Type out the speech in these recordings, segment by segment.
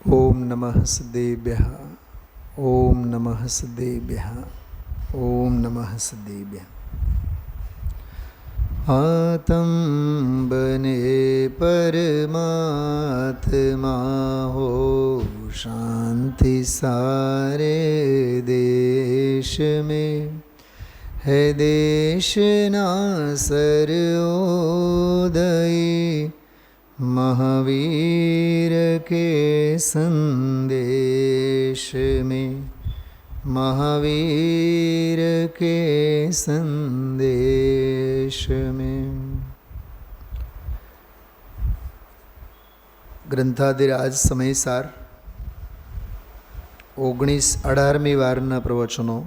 ओम नमः सदेभ्यः। ओम नमः सदेभ्यः। ओम नमः सदेभ्यः। आत्म बने परमात्मा हो, शांति सारे देश में है। देश ना सर्वोदय महावीर के संदेश में, महावीर के संदेश में। ગ્રંથાધિરાજ સમયસાર 19-18મી વારના પ્રવચનો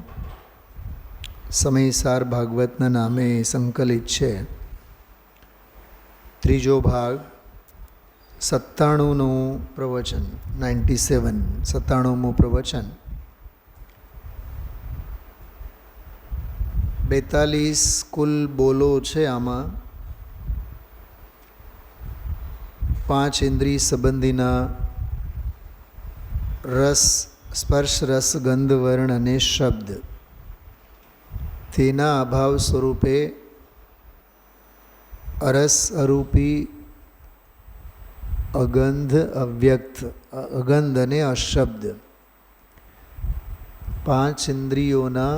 સમયસાર ભાગવતના નામે સંકલિત છે. ત્રીજો ભાગ 97નું પ્રવચન, 97મું પ્રવચન. 42 કુલ બોલો છે. આમાં 5 ઇન્દ્રિય સંબંધીના રસ, સ્પર્શ, રસ, ગંધ, વર્ણ અને શબ્દ, તેના અભાવ સ્વરૂપે અરસ, અરૂપી, અગંધ, અવ્યક્ત, અગંધ અને અશબ્દ 5 ઇન્દ્રિયોના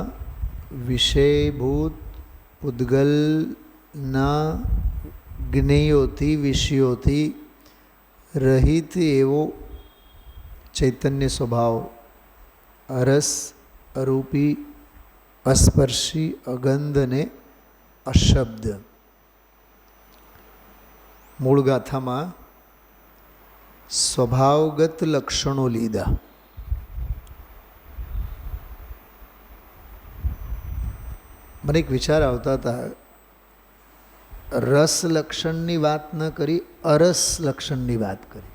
વિષયભૂત પૂદગલના જ્ઞેયોથી, વિષયોથી રહિત એવો ચૈતન્ય સ્વભાવ અરસ, અરૂપી, અસ્પર્શી, અગંધ અને અશબ્દ. મૂળ ગાથામાં સ્વભાવગત લક્ષણો લીધા. મને એક વિચાર આવતા હતા, રસ લક્ષણની વાત ન કરી, અરસ લક્ષણની વાત કરી.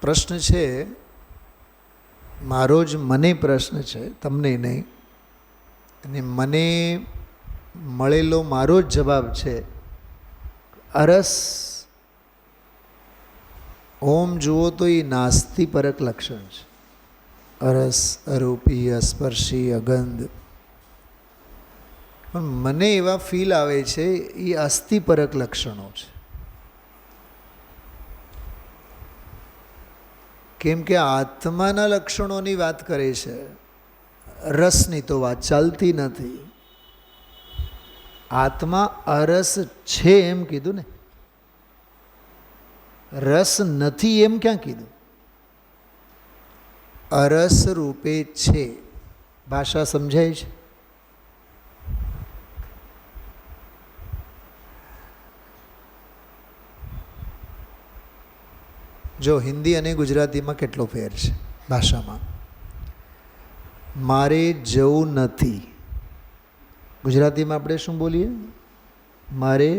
પ્રશ્ન છે મારો જ, મને પ્રશ્ન છે, તમને નહીં. અને મને મળેલો મારો જ જવાબ છે, અરસ ઓમ જુઓ તો એ નાસ્તિપરક લક્ષણ છે. અરસ, અરૂપી, અસ્પર્શી, અગંધ. પણ મને એવા ફીલ આવે છે એ અસ્થિપરક લક્ષણો છે. કેમ કે આત્માના લક્ષણોની વાત કરે છે, રસની તો વાત ચાલતી નથી. આત્મા અરસ છે એમ કીધું ને, રસ નથી એમ ક્યાં કીધું? અરસ રૂપે છે. ભાષા સમજાય છે? જો હિન્દી અને ગુજરાતીમાં કેટલો ફેર છે ભાષામાં. મારે જવું નથી, ગુજરાતીમાં આપણે શું બોલીએ? મારે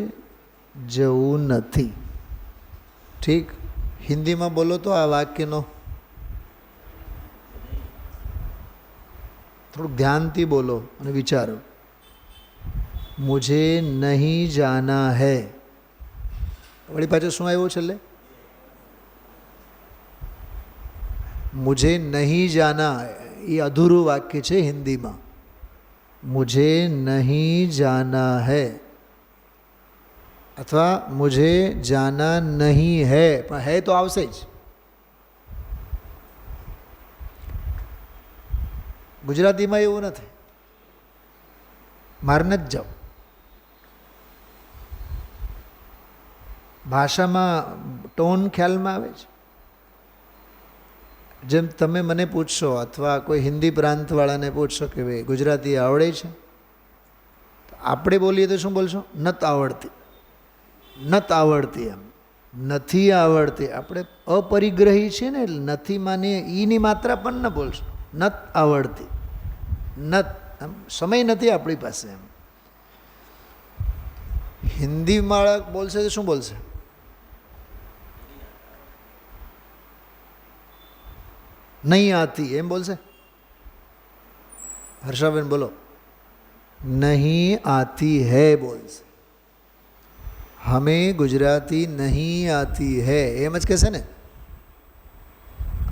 જવું નથી. ઠીક, હિન્દીમાં બોલો તો આ વાક્યનો થોડુંક ધ્યાનથી બોલો અને વિચારો. મુझे નહીં જાના હૈ. વળી પાછું શું આવ્યું છેલ્લે? મુझे નહીં જાના. એ અધૂરું વાક્ય છે હિન્દીમાં. મુझे નહીં જાના હૈ અથવા મુझे જાના નહીં હૈ. પણ હૈ તો આવશે જ. ગુજરાતીમાં એવું નથી, મારે નથી જાવ. ભાષામાં ટોન ખ્યાલમાં આવે છે. જેમ તમે મને પૂછશો અથવા કોઈ હિન્દી પ્રાંતવાળાને પૂછશો કે ભાઈ ગુજરાતી આવડે છે, આપણે બોલીએ તો શું બોલશો? નત આવડતી, નત આવડતી. એમ નથી આવડતી. આપણે અપરિગ્રહી છીએ ને, એટલે નથી માનીએ ઈની માત્રા પણ ન બોલશો. નત આવડતી, નત. એમ સમય નથી આપણી પાસે. એમ હિન્દી માળા બોલશે તો શું બોલશે? નહીં આતી એમ બોલશે. હર્ષાબેન બોલો. નહીં આતી હૈ બોલશે. हमें गुजराती नहीं आती है, एम ज कहेशे ने.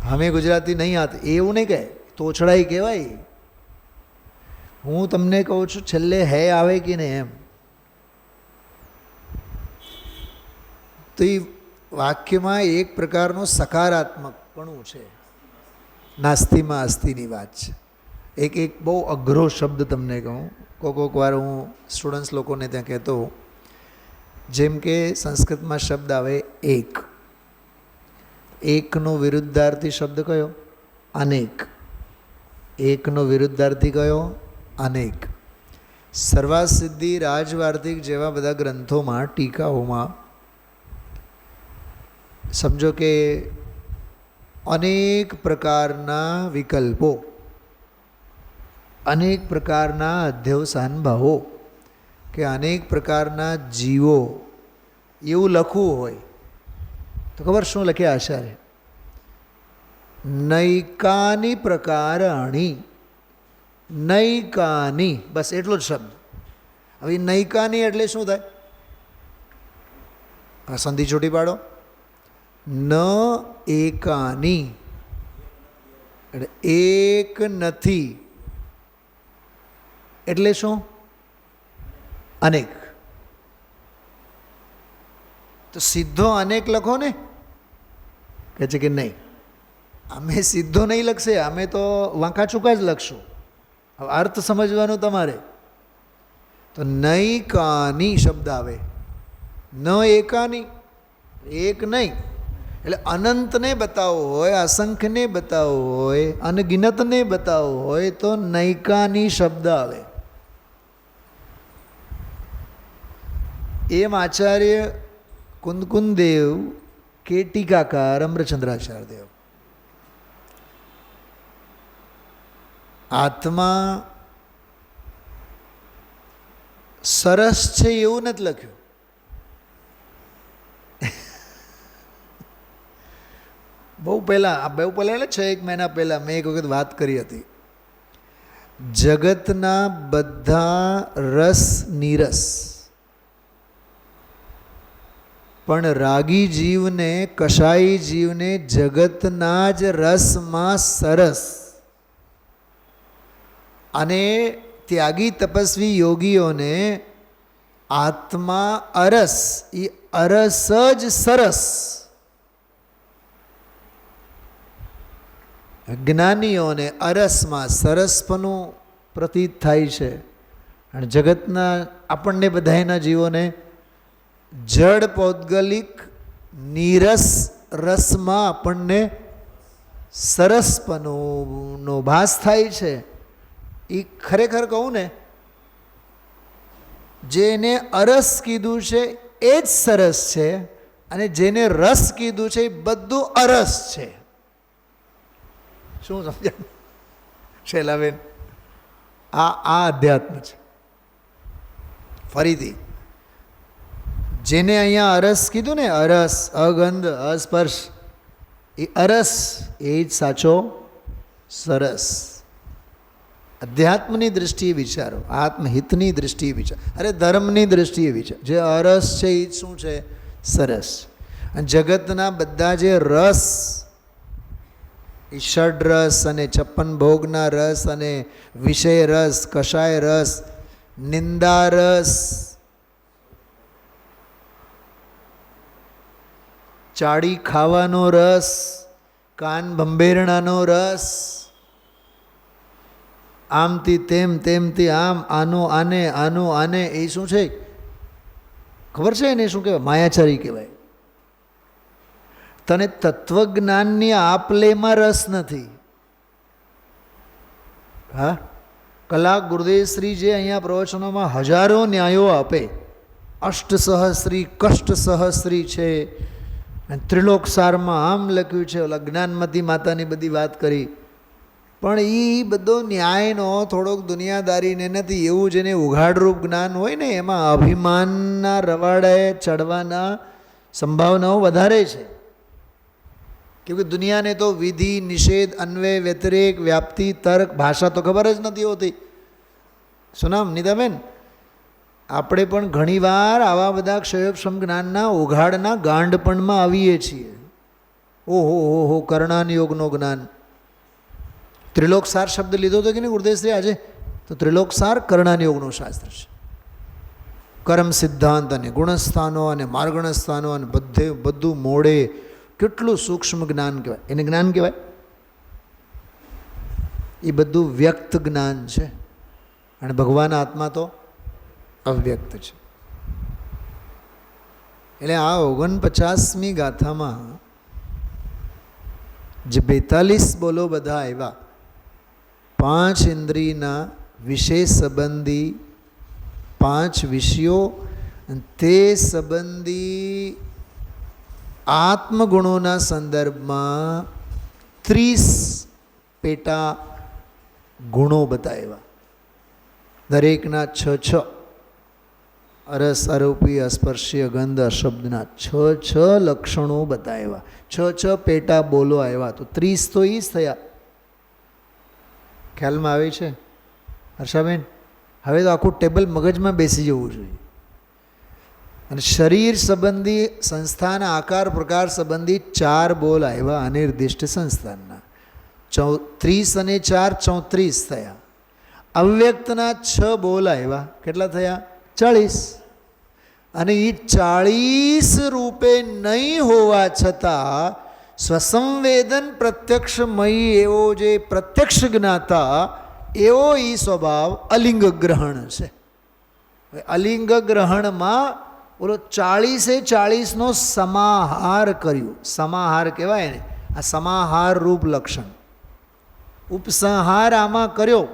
हमें गुजराती नहीं आती એવું નહીં કહે, તોછડાઈ કહેવાય. હું તમને કહું છું છેલ્લે હે આવે કે નહીં એમ. તો એ વાક્યમાં એક પ્રકારનો સકારાત્મકપણું છે. નાસ્તિમાં અસ્તિની વાત છે. એક બહુ અઘરો શબ્દ તમને કહું, કોઈક વાર હું સ્ટુડન્ટ્સ લોકોને ત્યાં કહેતો, જેમ કે સંસ્કૃતમાં શબ્દ આવે એક, એકનો વિરુદ્ધાર્થી શબ્દ કયો? અનેક. એકનો વિરુદ્ધાર્થી કયો? અનેક. સર્વાસિદ્ધિ, રાજવાર્તિક જેવા બધા ગ્રંથોમાં, ટીકાઓમાં સમજો કે અનેક પ્રકારના વિકલ્પો, અનેક પ્રકારના અધ્યવસાન ભાવો કે અનેક પ્રકારના જીવો એવું લખવું હોય તો ખબર શું લખ્યા આચાર્ય? નૈકાની પ્રકારાણી. નૈકાની, બસ એટલો જ શબ્દ. હવે નૈકાની એટલે શું થાય? સંધિ છૂટી પાડો. ન એકાની એટલે એક નથી એટલે શું? અનેક. તો સીધો અનેક લખો ને. કહે છે કે નહીં, અમે સીધો નહીં લખશે, અમે તો વાંકા ચૂકા જ લખશું. હવે અર્થ સમજવાનો તમારે. તો નૈકાની શબ્દ આવે, ન એકાની, એક નહીં. એટલે અનંતને બતાવવો હોય, અસંખ્યને બતાવવો હોય, અનગિનતને બતાવવો હોય તો નૈકાની શબ્દ આવે. એમ આચાર્ય કુંદકુંદેવ કે ટીકાકાર અમૃતચંદ્રાચાર્ય દેવ. આત્મા સરસ છે એવું નથી લખ્યું. બહુ પહેલાં એટલે 6 મહિના પહેલાં મેં એક વખત વાત કરી હતી. જગતના બધા રસ નીરસ, પણ રાગી જીવને, કશાઈ જીવને જગતના જ રસમાં સરસ. અને ત્યાગી તપસ્વી યોગીઓને આત્મા અરસ, એ અરસ જ સરસ. જ્ઞાનીઓને અરસમાં સરસપનું પ્રતીત થાય છે. અને જગતના આપણને બધાના જીવોને જડ પૌદ્ગલિક નીરસ રસમાં આપણને સરસપનો ભાસ થાય છે. એ ખરેખર કહું ને, જેને અરસ કીધું છે એ જ સરસ છે, અને જેને રસ કીધું છે એ બધું અરસ છે. શું સમજાય શૈલાબેન? આ અધ્યાત્મ છે. ફરીથી, જેને અહીંયા અરસ કીધું ને, અરસ, અગંધ, અસ્પર્શ, એ અરસ એ જ સાચો સરસ. અધ્યાત્મની દૃષ્ટિએ વિચારો, આત્મહિતની દૃષ્ટિએ વિચારો, અરે ધર્મની દૃષ્ટિએ વિચારો. જે અરસ છે એ શું છે? સરસ. અને જગતના બધા જે રસ, ષડ રસ અને 56 ભોગના રસ અને વિષય રસ, કષાય રસ, નિંદા રસ, ચાડી ખાવાનો રસ, કાન ભંભેરણાનો રસ, આમથી તેમ, તેમથી આમ, આનું આને, આનું આને, એ શું છે ખબર છે? એને શું કહેવાય? માયાચારી કહેવાય. તને તત્વજ્ઞાનની આપલેમાં રસ નથી. હા, કલાક ગુરુદેવશ્રી જે અહીંયા પ્રવચનોમાં હજારો ન્યાયો આપે, અષ્ટ સહસ્ત્રી, કષ્ટ સહસ્ત્રી છે, અને ત્રિલોકસારમાં આમ લખ્યું છે, ઓલા જ્ઞાનમતી માતાની બધી વાત કરી. પણ એ બધો ન્યાયનો થોડોક દુનિયાદારીને નથી. એવું જેને ઉઘાડરૂપ જ્ઞાન હોય ને, એમાં અભિમાનના રવાડાએ ચડવાના સંભાવનાઓ વધારે છે. કેમકે દુનિયાને તો વિધિ, નિષેધ, અન્વય, વ્યતિરેક, વ્યાપ્તિ, તર્ક, ભાષા તો ખબર જ નથી હોતી. સુનામ નીતાબેન, આપણે પણ ઘણીવાર આવા બધા ક્ષયોક્ષમ જ્ઞાનના ઉઘાડના ગાંડપણમાં આવીએ છીએ. ઓહો ઓહો કર્ણાન યોગનો જ્ઞાન. ત્રિલોકસાર શબ્દ લીધો હતો કે નહીં ગુરુદેવશ્રી આજે? તો ત્રિલોકસાર કર્ણાન યોગનું શાસ્ત્ર છે. કર્મ સિદ્ધાંત અને ગુણસ્થાનો અને માર્ગણ સ્થાનો અને બધું મોડે કેટલું સૂક્ષ્મ જ્ઞાન કહેવાય. એને જ્ઞાન કહેવાય? એ બધું વ્યક્ત જ્ઞાન છે અને ભગવાન આત્મા તો અવ્યક્ત છે. એટલે આ 49મી ગાથામાં જે 42 બોલો બધા આવ્યા, 5 ઇન્દ્રિયના વિશેષ સંબંધી 5 વિષયો, તે સંબંધી આત્મગુણોના સંદર્ભમાં 30 પેટા ગુણો બતાવ્યા. દરેકના 6 અરસ આરોપી અસ્પર્શીય ગંધ અશબ્દના 6 લક્ષણો બતાવ્યા. 6 પેટા બોલો આવ્યા. તો 30 તો એ જ થયા. ખ્યાલમાં આવે છે હર્ષાબેન? હવે તો આખું ટેબલ મગજમાં બેસી જવું જોઈએ. અને શરીર સંબંધી સંસ્થાના આકાર પ્રકાર સંબંધી 4 બોલ આવ્યા અનિર્દિષ્ટ સંસ્થાનના. 30 અને 4 34 થયા. અવ્યક્તના 6 બોલ આવ્યા. કેટલા થયા? 40. અને એ 40 રૂપે નહીં હોવા છતાં સ્વસંવેદન પ્રત્યક્ષમયી એવો જે પ્રત્યક્ષ જ્ઞાતા એવો એ સ્વભાવ અલિંગ ગ્રહણ છે. અલિંગ ગ્રહણમાં બોલો 40-40નો સમાહાર કર્યું. સમાહાર કહેવાય ને, આ સમાહાર રૂપ લક્ષણ. ઉપસંહાર આમાં કર્યો.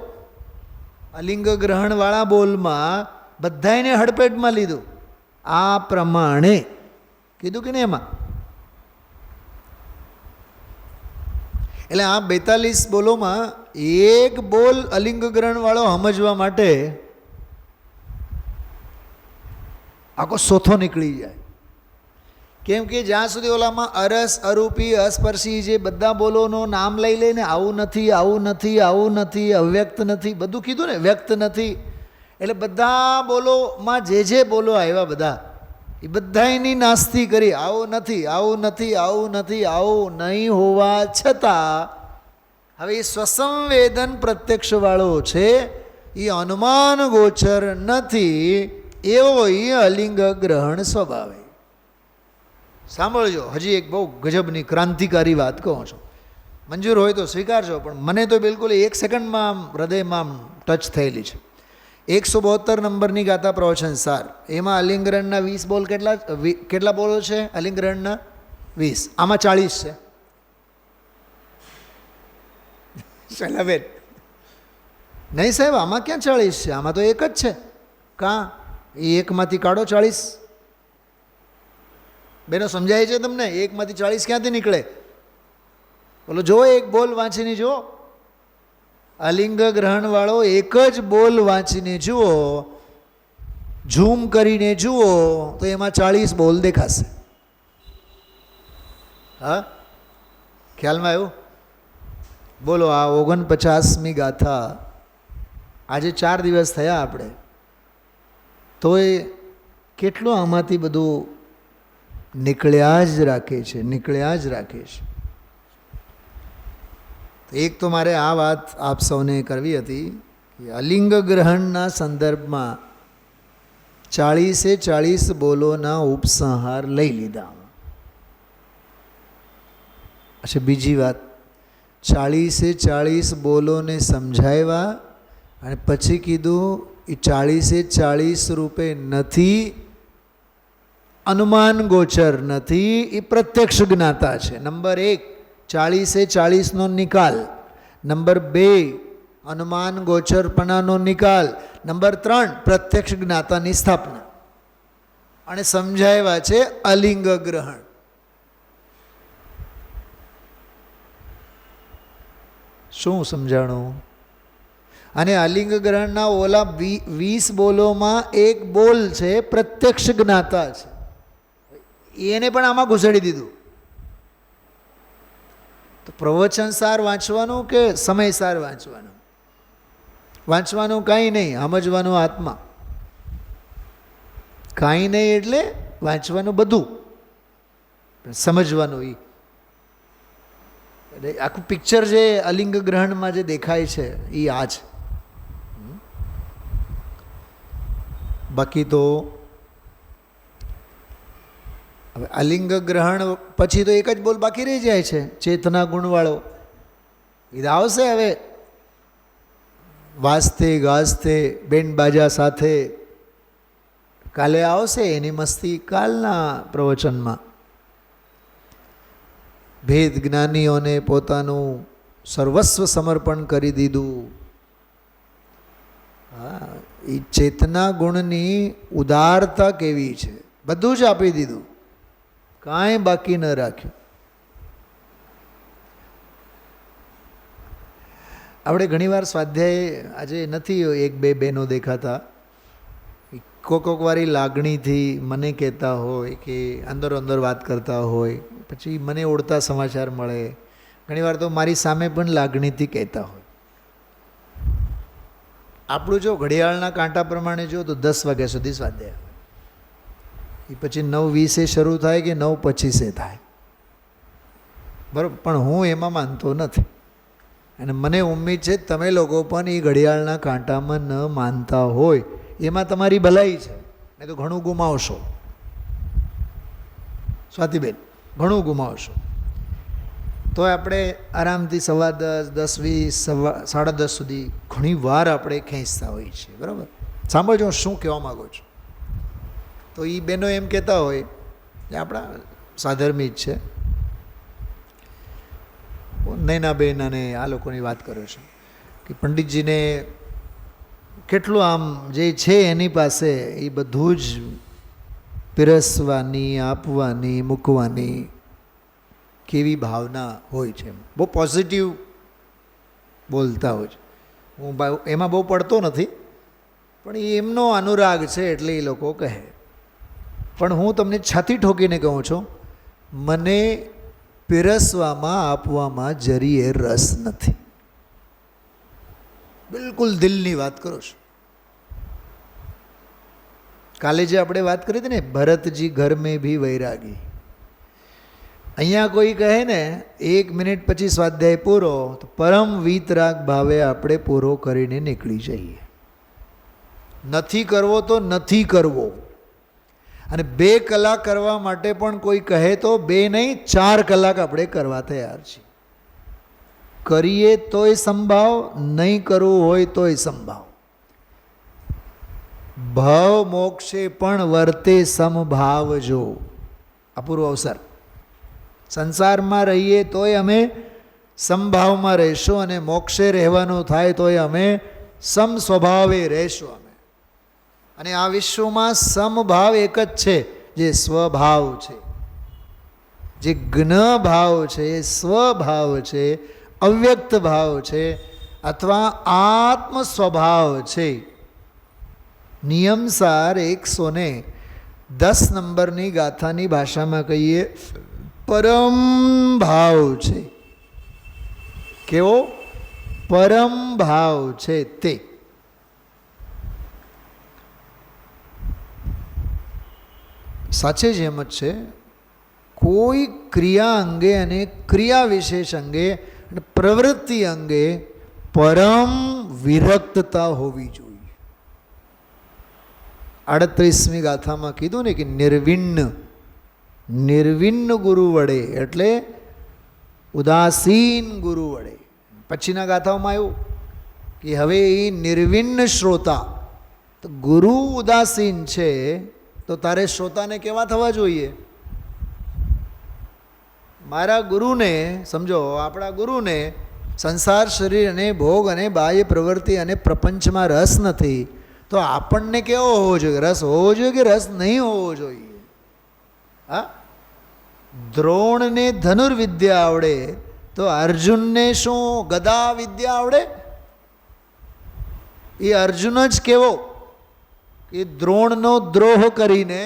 અલિંગ ગ્રહણવાળા બોલમાં બધાને હડપેટમાં લીધું. આ પ્રમાણે કીધું કે નહીં એમાં? એટલે આ 42 બોલોમાં એક બોલ અલિંગ ગ્રહણવાળો સમજવા માટે આખો સોથો નીકળી જાય. કેમ કે જ્યાં સુધી ઓલામાં અરસ અરૂપી અસ્પર્શી જે બધા બોલોનો નામ લઈ લઈને આવું નથી, આવું નથી, આવું નથી, અવ્યક્ત નથી, બધું કીધું ને, વ્યક્ત નથી. એટલે બધા બોલોમાં જે બોલો આવ્યા બધા એ બધાની નાસ્તી કરી. આવું નથી, આવું નથી, આવું નથી, આવું નહીં હોવા છતાં હવે એ સ્વસંવેદન પ્રત્યક્ષવાળો છે, એ અનુમાન ગોચર નથી એવો એ અલિંગ ગ્રહણ સ્વભાવે. સાંભળજો, હજી એક બહુ ગજબની ક્રાંતિકારી વાત કહું છું. મંજૂર હોય તો સ્વીકારજો, પણ મને તો બિલકુલ 1 સેકન્ડમાં હૃદયમાં ટચ થયેલી છે. 172 નંબરની ગાથા પ્રવચન સાર, એમાં અલિંગરણના 20 બોલ કેટલા બોલો છે? અલિંગરણના 20. આમાં 40 છે. શૈલાબેન નહીં સાહેબ, આમાં ક્યાં 40 છે? આમાં તો એક જ છે. કાં એ એકમાંથી કાઢો 40. બેનો સમજાય છે તમને? એકમાંથી 40 ક્યાંથી નીકળે? બોલો જો, એક બોલ વાંચીને જુઓ. અલિંગ ગ્રહણવાળો એક જ બોલ વાંચીને જુઓ, ઝૂમ કરીને જુઓ તો એમાં 40 બોલ દેખાશે. હા, ખ્યાલમાં આવ્યું? બોલો, આ 49મી ગાથા આજે 4 દિવસ થયા આપણે, તો એ કેટલું આમાંથી બધું નીકળ્યા જ રાખે છે, નીકળ્યા જ રાખે છે. એક તો મારે આ વાત આપ સૌને કરવી હતી કે અલિંગ ગ્રહણના સંદર્ભમાં 40-40 બોલોના ઉપસંહાર લઈ લીધા. અચ્છા, બીજી વાત, 40-40 બોલોને સમજાવ્યા અને પછી કીધું એ 40-40 રૂપે નથી, અનુમાન ગોચર નથી, એ પ્રત્યક્ષ જ્ઞાતા છે. નંબર 1 40-40નો નિકાલ. નંબર 2 અનુમાન ગોચરપણાનો નિકાલ. નંબર 3 પ્રત્યક્ષ જ્ઞાતાની સ્થાપના. અને સમજાવ્યા છે અલિંગ ગ્રહણ. શું સમજાણું? અને અલિંગ ગ્રહણના ઓલા 20 બોલોમાં એક બોલ છે પ્રત્યક્ષ જ્ઞાતા છે, એને પણ આમાં ઘુસાડી દીધું. તો પ્રવચન સાર વાંચવાનું કે સમય સાર વાંચવાનું? વાંચવાનું કાંઈ નહીં, સમજવાનું આત્મા. કાંઈ નહીં એટલે વાંચવાનું બધું, સમજવાનું એ. એટલે આખું પિક્ચર જે અલિંગ ગ્રહણમાં જે દેખાય છે એ આ છે. બાકી તો હવે અલિંગ ગ્રહણ પછી તો એક જ બોલ બાકી રહી જાય છે, ચેતના ગુણવાળો. એ આવશે હવે વાજતે ગાજતે બેન્ડ બાજા સાથે કાલે આવશે એની મસ્તી કાલના પ્રવચનમાં. ભેદ જ્ઞાનીઓને પોતાનું સર્વસ્વ સમર્પણ કરી દીધું. હા, એ ચેતના ગુણની ઉદારતા કેવી છે, બધું જ આપી દીધું, કાંઈ બાકી ન રાખ્યું. આપણે ઘણીવાર સ્વાધ્યાય આજે નથી એક બે બહેનો દેખાતા, કોક વારી લાગણીથી મને કહેતા હોય કે અંદરો અંદર વાત કરતા હોય, પછી મને ઓળતા સમાચાર મળે. ઘણીવાર તો મારી સામે પણ લાગણીથી કહેતા હોય. આપણું જો ઘડિયાળના કાંટા પ્રમાણે જો તો 10 વાગ્યા સુધી સ્વાધ્યાય, એ પછી 9:20 શરૂ થાય કે 9:25 થાય, બરાબર. પણ હું એમાં માનતો નથી અને મને ઉમ્મીદ છે તમે લોકો પણ એ ઘડિયાળના કાંટામાં ન માનતા હોય. એમાં તમારી ભલાઈ છે, નહીં તો ઘણું ગુમાવશો સ્વાતિબેન, ઘણું ગુમાવશો. તો આપણે આરામથી 10:15, 10:20, 10:30 સુધી ઘણી વાર આપણે ખેંચતા હોઈએ છીએ, બરાબર. સાંભળજો હું શું કહેવા માગું છું. તો એ બહેનો એમ કહેતા હોય કે આપણા સાધર્મી જ છે, નૈનાબેન અને આ લોકોની વાત કર્યો છે કે પંડિતજીને કેટલું આમ જે છે એની પાસે એ બધું જ પીરસવાની, આપવાની, મૂકવાની કેવી ભાવના હોય છે. બહુ પોઝિટિવ બોલતા હોય છે. હું એમાં બહુ પડતો નથી, પણ એ એમનો અનુરાગ છે એટલે એ લોકો કહે. પણ હું તમને છાતી ઠોકીને કહું છું, મને પીરસવામાં, આપવામાં જરીએ રસ નથી. બિલકુલ દિલની વાત કરું છું. કાલે જે આપણે વાત કરી હતી ને, ભરતજી ઘર મેં ભી વૈરાગી. અહીંયા કોઈ કહે ને 1 મિનિટ પછી સ્વાધ્યાય પૂરો, તો પરમ વીતરાગ ભાવે આપણે પૂરો કરીને નીકળી જઈએ. નથી કરવો તો નથી કરવો. અને 2 કલાક કરવા માટે પણ કોઈ કહે તો 2 નહીં 4 કલાક આપણે કરવા તૈયાર છીએ. કરીએ તોય સંભાવ, નહીં કરવું હોય તોય સંભાવ. ભાવ મોક્ષે પણ વર્તે સમભાવ જો. અપૂર્વ અવસર. સંસારમાં રહીએ તોય અમે સમભાવમાં રહીશું અને મોક્ષે રહેવાનું થાય તોય અમે સમ સ્વભાવે રહેશું અમે. અને આ વિશ્વમાં સમભાવ એક જ છે, જે સ્વભાવ છે, જે જ્ઞ ભાવ છે, સ્વભાવ છે, અવ્યક્ત ભાવ છે, અથવા આત્મ સ્વભાવ છે. નિયમસાર 110 નંબરની ગાથાની ભાષામાં કહીએ, પરમ ભાવ છે. કેવો પરમ ભાવ છે તે. સાચે જ એમ જ છે. કોઈ ક્રિયા અંગે અને ક્રિયા વિશેષ અંગે અને પ્રવૃત્તિ અંગે પરમ વિરક્તતા હોવી જોઈએ. 38મી ગાથામાં કીધું ને કે નિર્વિન્ન ગુરુ વડે, એટલે ઉદાસીન ગુરુ વડે. પછીના ગાથાઓમાં આવ્યું કે હવે એ નિર્વિન્ન શ્રોતા. તો ગુરુ ઉદાસીન છે તો તારે શ્રોતાને કેવા થવા જોઈએ? મારા ગુરુને સમજો, આપણા ગુરુને સંસાર, શરીર અને ભોગ અને બાહ્ય પ્રવૃત્તિ અને પ્રપંચમાં રસ નથી, તો આપણને કેવો હોવો જોઈએ? રસ હોવો જોઈએ કે રસ નહીં હોવો જોઈએ? હા, દ્રોણને ધનુર્વિદ્યા આવડે તો અર્જુનને શું ગદા વિદ્યા આવડે? એ અર્જુન જ કેવો કે દ્રોણનો દ્રોહ કરીને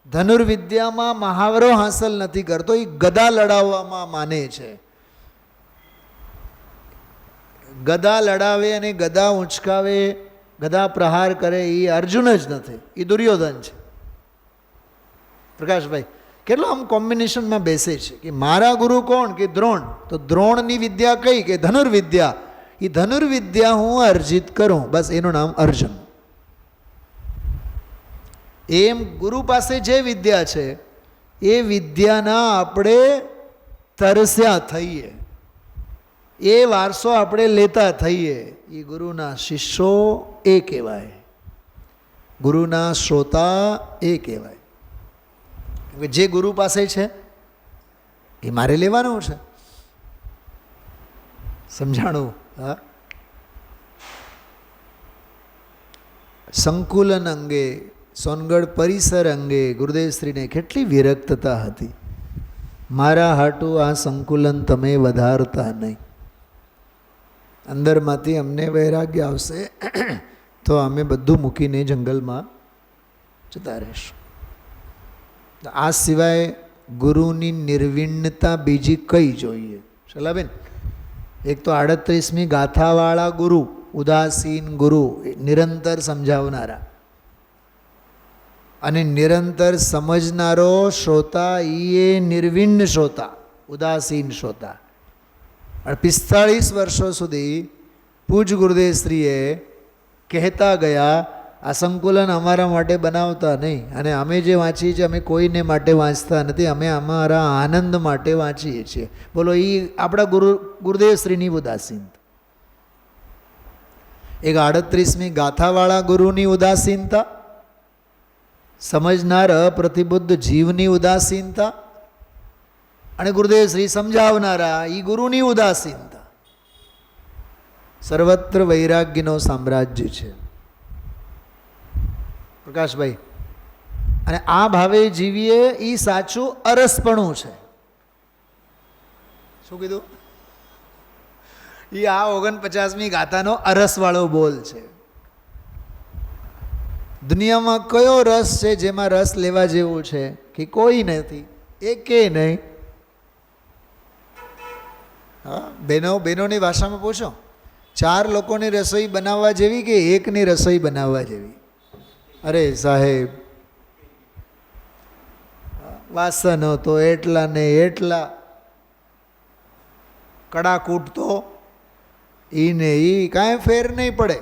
ધનુર્વિદ્યામાં મહાવરો હાંસલ નથી કરતો, એ ગદા લડાવવામાં માને છે. ગદા લડાવે અને ગદા ઉંચકાવે, ગદા પ્રહાર કરે, એ અર્જુન જ નથી, એ દુર્યોધન છે. પ્રકાશભાઈ, કેટલો આમ કોમ્બિનેશનમાં બેસે છે કે મારા ગુરુ કોણ કે દ્રોણ, તો દ્રોણની વિદ્યા કઈ કે ધનુર્વિદ્યા. એ ધનુર્વિદ્યા હું અર્જિત કરું, બસ એનું નામ અર્જુન. એમ ગુરુ પાસે જે વિદ્યા છે એ વિદ્યાના આપણે તરસ્યા થઈએ, એ વારસો આપણે લેતા થઈએ, એ ગુરુના શિષ્યો એ કહેવાય, ગુરુના શ્રોતા એ કહેવાય. જે ગુરુ પાસે છે એ મારે લેવાનું છે. સમજાણું? હા. સંકુલન અંગે, સોનગઢ પરિસર અંગે ગુરુદેવશ્રીને કેટલી વિરક્તતા હતી. મારા હાટું આ સંકુલન તમે વધારતા નહીં, અંદરમાંથી અમને વૈરાગ્ય આવશે તો અમે બધું મૂકીને જંગલમાં જતા રહીશું. આ સિવાય ગુરુની નિર્વિણ્ણતા બીજી કઈ જોઈએ? શલાબેન, એક તો 38મી ગાથાવાળા ગુરુ, ઉદાસીન ગુરુ, નિરંતર સમજાવનારા અને નિરંતર સમજનારો શ્રોતા, એ નિર્વિણ્ણ શ્રોતા, ઉદાસીન શ્રોતા. 45 વર્ષો સુધી પૂજ ગુરુદેવશ્રીએ કહેતા ગયા, આ સંકુલન અમારા માટે બનાવતા નહીં, અને અમે જે વાંચીએ છીએ અમે કોઈને માટે વાંચતા નથી, અમે અમારા આનંદ માટે વાંચીએ છીએ. બોલો, એ આપણા ગુરુદેવશ્રીની ઉદાસીનતા. એક 38મી ગાથાવાળા ગુરુની ઉદાસીનતા, સમજનાર પ્રતિબુદ્ધ જીવની ઉદાસીનતા, અને ગુરુદેવશ્રી સમજાવનારા એ ગુરુની ઉદાસીનતા. સર્વત્ર વૈરાગ્યનો સામ્રાજ્ય છે પ્રકાશભાઈ, અને આ ભાવે જીવીએ એ સાચું અરસપણું છે. શું કીધું? એ આ 49મી ગાથાનો અરસવાળો બોલ છે. દુનિયામાં કયો રસ છે જેમાં રસ લેવા જેવું છે? કે કોઈ નથી, એકે નહીં. હા, બહેનોની ભાષામાં પૂછો, 4 લોકોની રસોઈ બનાવવા જેવી કે એકની રસોઈ બનાવવા જેવી? અરે સાહેબ, વાસનો તો એટલા ને એટલા, કડાકૂટ તો ઈને ઈ, કાંઈ ફેર નહીં પડે.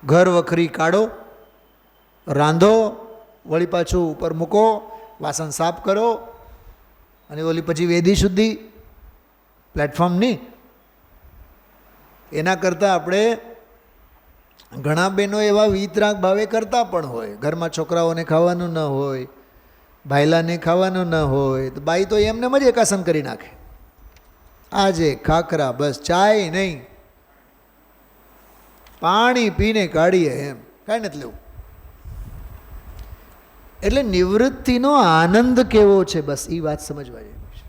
ઘર વખરી કાઢો, રાંધો, વળી પાછું ઉપર મૂકો, વાસણ સાફ કરો, અને ઓલી પછી વેદી શુદ્ધિ પ્લેટફોર્મની. એના કરતાં આપણે ઘણા બહેનો એવા વિતરાગ ભાવે કરતા પણ હોય. ઘરમાં છોકરાઓને ખાવાનું ન હોય, ભાઈલાને ખાવાનું ન હોય, તો બાઈ તો એમને જ એકાસન કરી નાખે. આજે ખાખરા, બસ ચાય નહીં, પાણી પીને કાઢીએ, એમ કાંઈ નથી લેવું. એટલે નિવૃત્તિનો આનંદ કેવો છે, બસ એ વાત સમજવા જેવી છે.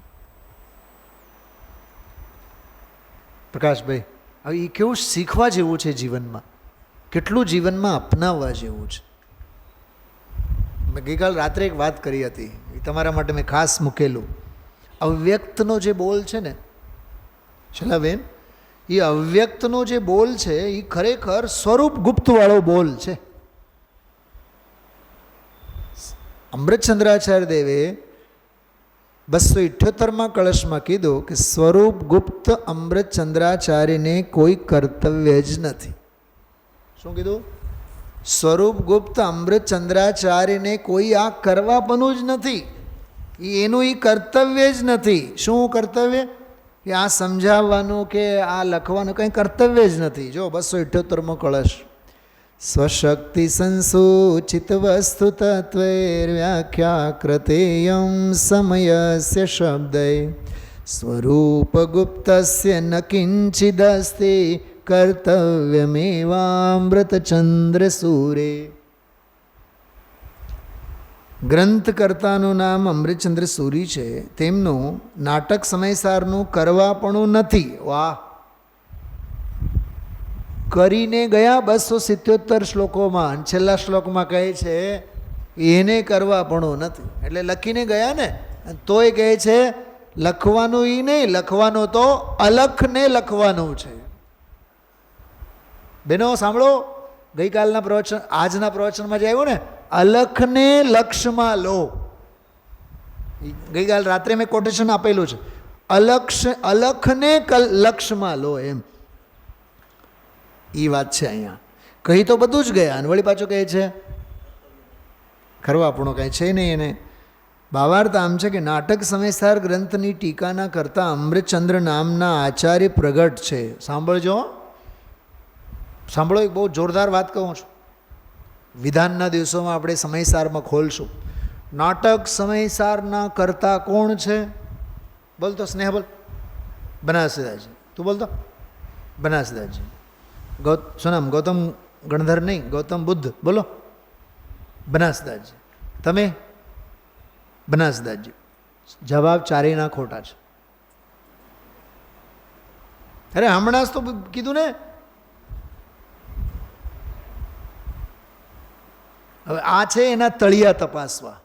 પ્રકાશભાઈ, હવે એ કેવું શીખવા જેવું છે જીવનમાં, કેટલું જીવનમાં અપનાવવા જેવું છે. મેં ગઈકાલ રાત્રે એક વાત કરી હતી, એ તમારા માટે મેં ખાસ મૂકેલું. અવ્યક્તનો જે બોલ છે ને શલાબેન, એ અવ્યક્તનો જે બોલ છે એ ખરેખર સ્વરૂપ ગુપ્તવાળો બોલ છે. અમૃતચંદ્રાચાર્ય દેવે 278માં કળશમાં કીધું કે સ્વરૂપ ગુપ્ત અમૃતચંદ્રાચાર્યને કોઈ કર્તવ્ય જ નથી. શું કીધું? સ્વરૂપ ગુપ્ત અમૃતચંદ્રાચાર્યને કોઈ આ કરવાપણું જ નથી, એનું એ કર્તવ્ય જ નથી. શું કર્તવ્ય? કે આ સમજાવવાનું કે આ લખવાનું કંઈ કર્તવ્ય જ નથી. જો 278મો કળશ, સ્વશક્તિ સંસૂચિત વસ્તુ તત્વૈર્વ્યાખ્યા કૃતેયં સમયસ્ય શબ્દૈ સ્વરૂપ ગુપ્તસ્ય ન કિંચિદસ્તિ કર્તવ્યમેવામૃતચંદ્ર સૂરે. ગ્રંથકર્તાનું નામ અમૃતચંદ્ર સૂરી છે. તેમનું નાટક સમયસારનું કરવાપણું નથી. વાહ! કરીને ગયા 277 શ્લોકોમાં, છેલ્લા શ્લોકમાં કહે છે એને કરવાપણું નથી. એટલે લખીને ગયા ને, તોય કહે છે લખવાનું એ નહીં, લખવાનું તો અલખને લખવાનું છે. બહેનો સાંભળો, ગઈકાલના પ્રવચન, આજના પ્રવચનમાં જે આવ્યું ને, અલખને લક્ષમાં લો. ગઈકાલ રાત્રે મેં કોટેશન આપેલું છે, અલખને લક્ષમાં લો, એમ એ વાત છે. અહીંયા કહી તો બધું જ ગયા અને વળી પાછું કહે છે ખરવાપણું કાંઈ છે નહીં એને. ભાવાર્થ આમ છે કે નાટક સમયસાર ગ્રંથની ટીકાના કરતાં અમૃતચંદ્ર નામના આચાર્ય પ્રગટ છે. સાંભળજો, સાંભળો, એક બહુ જોરદાર વાત કહું છું. વિધાનના દિવસોમાં આપણે સમયસારમાં ખોલશું. નાટક સમયસારના કરતા કોણ છે? બોલતો સ્નેહ, બોલ. બનાસદાસજી. તું બોલતો બનાસદાસજી. સોનામ ગૌતમ ગણધર નહીં, ગૌતમ બુદ્ધ. બોલો બનાસદાસજી. તમે બનાસદાસજી. જવાબ ચારેયના ખોટા છે. અરે હમણાં જ તો કીધું ને. હવે આ છે એના તળિયા તપાસવા.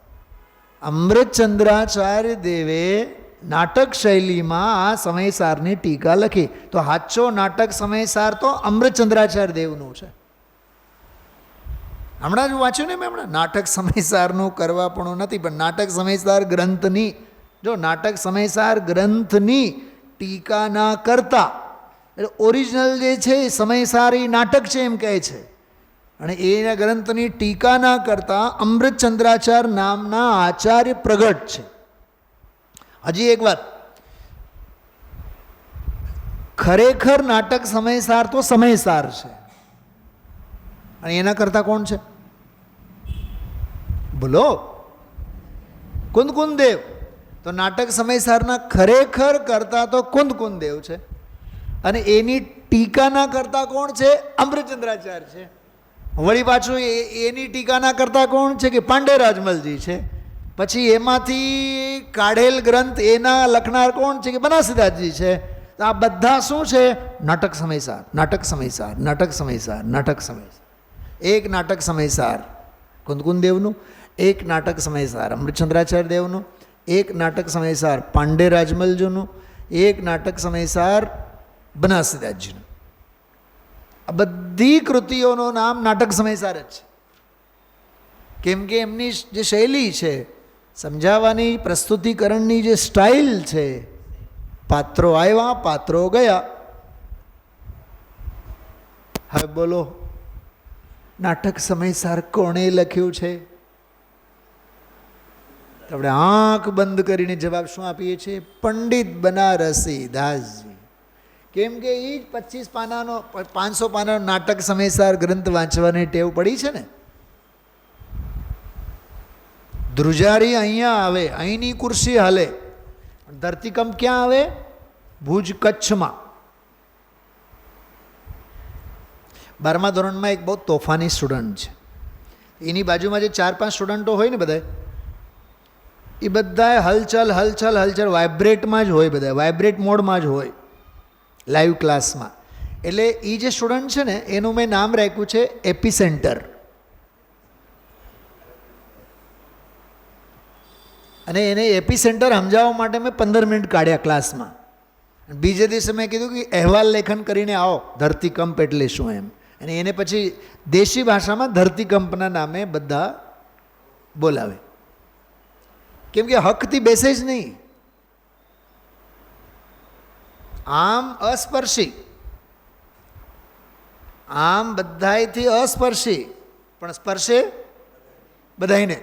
અમૃતચંદ્રાચાર્ય દેવે નાટક શૈલીમાં આ સમયસારની ટીકા લખી. તો સાચો નાટક સમયસાર તો અમૃતચંદ્રાચાર્ય દેવનું છે. હમણાં જ વાંચ્યું ને મેં, હમણાં નાટક સમયસારનું કરવા પણ નથી, પણ નાટક સમયસાર ગ્રંથની, જો નાટક સમયસાર ગ્રંથની ટીકા ના કરતા, એટલે ઓરિજિનલ જે છે એ સમયસારી નાટક છે એમ કહે છે, અને એના ગ્રંથની ટીકા ના કરતા અમૃતચંદ્રાચાર્ય નામના આચાર્ય પ્રગટ છે. હજી એક વાત, ખરેખર નાટક સમયસાર તો સમયસાર છે, અને એના કરતા કોણ છે? બોલો, કુંદકુંદ દેવ. તો નાટક સમયસારના ખરેખર કરતા તો કુંદકુંદ દેવ છે, અને એની ટીકાના કરતા કોણ છે? અમૃતચંદ્રાચાર્ય છે. વળી પાછું એની ટીકાના કરતા કોણ છે? કે પાંડે રાજમલજી છે. પછી એમાંથી કાઢેલ ગ્રંથ એના લખનાર કોણ છે? કે બનાસદાસજી છે. તો આ બધા શું છે? નાટક સમયસાર, નાટક સમયસાર, નાટક સમયસાર, નાટક સમયસાર. એક નાટક સમયસાર કુંદકુંદ દેવનું, એક નાટક સમયસાર અમૃતચંદ્રાચાર્ય દેવનું, એક નાટક સમયસાર પાંડે રાજમલજીનું, એક નાટક સમયસાર બનાસદાસજીનું. આ બધી કૃતિઓનું નામ નાટક સમયસાર જ છે. કેમ કે એમની જે શૈલી છે, સમજાવવાની, પ્રસ્તુતિકરણની જે સ્ટાઇલ છે, પાત્રો આવ્યા, પાત્રો ગયા. હવે બોલો, નાટક સમયસાર કોણે લખ્યું છે? આપણે આંખ બંધ કરીને જવાબ શું આપીએ છીએ? પંડિત બનારસી દાસજી. કેમ કે એ જ 25 પાનાનો 500 પાનાનો નાટક સમયસાર ગ્રંથ વાંચવાની ટેવ પડી છે ને. ધ્રુજારી અહીંયા આવે, અહીંની ખુરશી હલે, ધરતીકંપ ક્યાં આવે? ભુજ, કચ્છમાં. 12મા ધોરણમાં એક બહુ તોફાની સ્ટુડન્ટ છે. એની બાજુમાં જે 4-5 સ્ટુડન્ટો હોય ને, બધા એ બધા હલચલ હલચલ હલચલ વાઇબ્રેટમાં જ હોય, બધા વાઇબ્રેટ મોડમાં જ હોય લાઈવ ક્લાસમાં. એટલે એ જે સ્ટુડન્ટ છે ને, એનું મેં નામ રાખ્યું છે એપિસેન્ટર. અને એને એપિસેન્ટર સમજાવવા માટે મેં 15 મિનિટ કાઢ્યા ક્લાસમાં. બીજે દિવસે મેં કીધું કે અહેવાલ લેખન કરીને આવો, ધરતીકંપ એટલે શું એમ. અને એને પછી દેશી ભાષામાં ધરતીકંપના નામે બધા બોલાવે. કેમ કે હકથી બેસે જ નહીં. આમ અસ્પર્શી, આમ બધાયથી અસ્પર્શી, પણ સ્પર્શે બધાયને.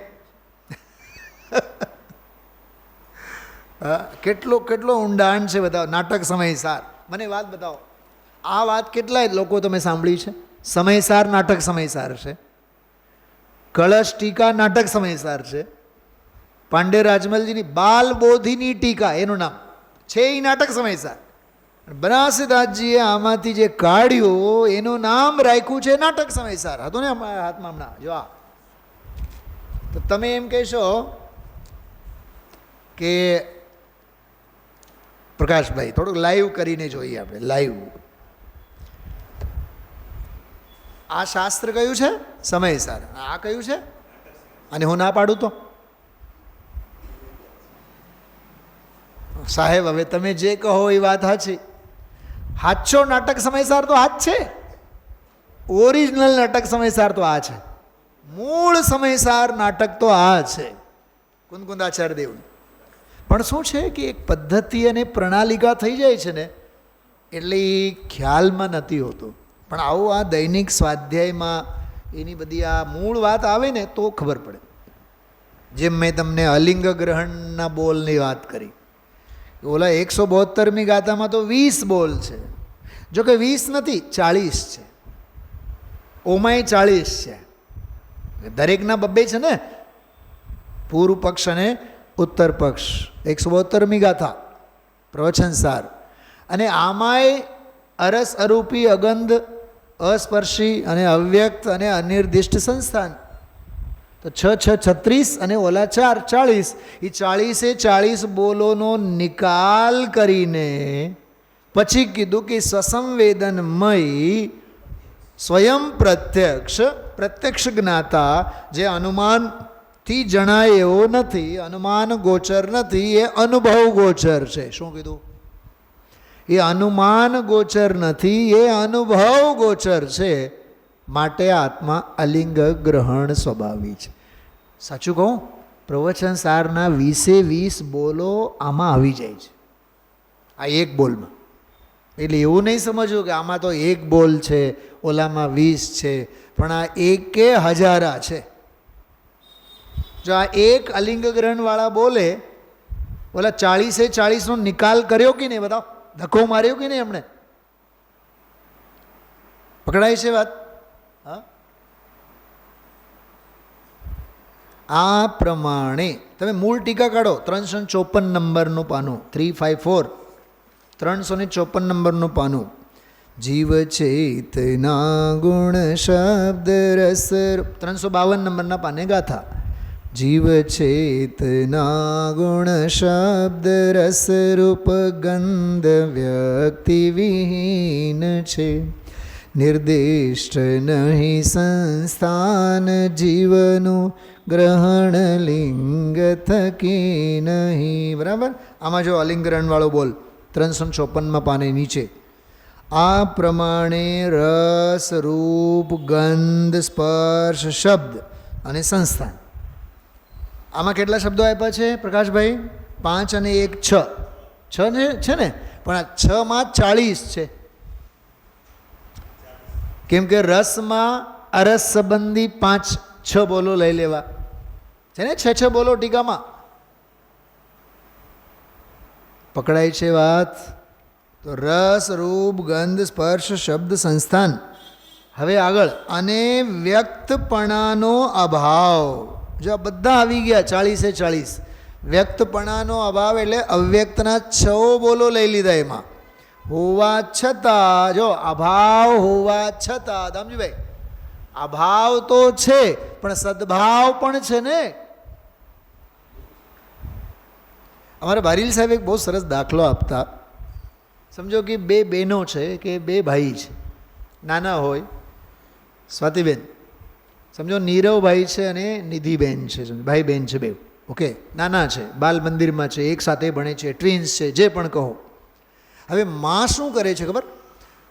કેટલો કેટલો ઊંડાણ છે, બતાવો. નાટક સમયસાર, મને વાત બતાવો. આ વાત કેટલાય લોકો તમે સાંભળી છે? સમયસાર નાટક સમયસાર છે, કળશ ટીકા નાટક સમયસાર છે, પાંડે રાજમલજીની બાલબોધિની ટીકા એનું નામ છે, એ નાટક સમયસાર. બનાસદાસજીએ આમાંથી જે કાઢ્યું એનું નામ રાખ્યું છે નાટક સમયસાર. હતું ને હાથમાં હમણાં જો આ. તો તમે એમ કહેશો કે પ્રકાશભાઈ થોડુંક લાઈવ કરીને જોઈએ આપણે, લાઈવ. આ શાસ્ત્ર કયું છે? સમયસાર. આ કયું છે? અને હું ના પાડું તો? સાહેબ હવે તમે જે કહો એ વાત સાચી. સાચો નાટક સમયસાર તો આ જ છે. ઓરિજિનલ નાટક સમયસાર તો આ છે. મૂળ સમયસાર નાટક તો આ છે કુંદકુંદાચાર્ય દેવનું. પણ શું છે કે એક પદ્ધતિ અને પ્રણાલિકા થઈ જાય છે ને એટલે એ ખ્યાલમાં નથી હોતું. પણ આવું આ દૈનિક સ્વાધ્યાયમાં એની બધી આ મૂળ વાત આવે ને તો ખબર પડે. જેમ મેં તમને અલિંગ ગ્રહણના બોલની વાત કરી, ઓલા 172મી ગાથામાં તો 20 બોલ છે. જો કે 20 નથી, 40 છે. ઓમાય 40 છે. દરેકના બબ્બે છે ને, પૂર્વ પક્ષ અને ઉત્તર પક્ષ. 172મી ગાથા પ્રવચનસાર. અને આમાંય અરસ અરૂપી અગંધ અસ્પર્શી અને અવ્યક્ત અને અનિર્દિષ્ટ સંસ્થાન. તો 6 6 36 અને ઓલા 4 40. એ 40 બોલોનો નિકાલ કરીને પછી કીધું કે સસંવેદનમય સ્વયં પ્રત્યક્ષ જ્ઞાતા જે અનુમાનથી જણાય એવો નથી, અનુમાન ગોચર નથી, એ અનુભવ ગોચર છે. શું કીધું? એ અનુમાન ગોચર નથી, એ અનુભવ ગોચર છે. માટે આત્મા અલિંગ ગ્રહણ સ્વભાવી છે. સાચું કહું, પ્રવચન સારના 20 બોલો આમાં આવી જાય છે, આ એક બોલમાં. એટલે એવું નહીં સમજવું કે આમાં તો એક બોલ છે, ઓલામાં 20 છે, પણ આ એકે હજારા છે. જો આ એક અલિંગ ગ્રહણવાળા બોલે, ઓલા 40નો નિકાલ કર્યો કે નહીં? બતાવો, ધક્કો માર્યો કે નહીં એમણે? પકડાય છે વાત? હા, આ પ્રમાણે તમે મૂળ ટીકા કાઢો. 354 નંબરનું પાનું, 354, 354 નંબરનું પાનું. જીવ ચેતના ગુણ શબ્દ રસ, 352 નંબરના પાને ગાથા. જીવ ચેતના ગુણ શબ્દ રસ રૂપ ગંધ વ્યક્તિ વિહીન છે. નિર્દિષ્ટ નહીં સંસ્થાન જીવનું ગ્રહણ લિંગ થકી નહીં. બરાબર? આમાં જો અલિંગરણવાળો બોલ 354માં પાને નીચે. આ પ્રમાણે રસ રૂપ ગંધ સ્પર્શ શબ્દ અને સંસ્થાન. આમાં કેટલા શબ્દો આપ્યા છે પ્રકાશભાઈ? 5 અને 1 6. 6 છે ને? પણ આ 6માં 40 છે. કેમ કે રસમાં અરસ સંબંધી 5-6 બોલો લઈ લેવા છે ને, 6 બોલો ટીકામાં. પકડાય છે વાત? તો રસ રૂપ ગંધ સ્પર્શ શબ્દ સંસ્થાન. હવે આગળ, અને વ્યક્તપણાનો અભાવ. જો આ બધા આવી ગયા 40. વ્યક્તપણાનો અભાવ એટલે અવ્યક્તના 6 બોલો લઈ લીધા. એમાં હોવા છતાં, જો અભાવ હોવા છતાં, દામજીભાઈ અભાવ તો છે પણ સદભાવ પણ છે ને. અમારા બારીલ સાહેબ એક બહુ સરસ દાખલો આપતા. સમજો કે 2 બહેનો છે કે 2 ભાઈ છે, નાના હોય. સ્વાતિબેન, સમજો નીરવભાઈ છે અને નિધિબેન છે, ભાઈ બહેન છે 2. ઓકે, નાના છે, બાલ મંદિરમાં છે, એક સાથે ભણે છે, ટ્વિન્સ છે, જે પણ કહો. હવે માં શું કરે છે ખબર?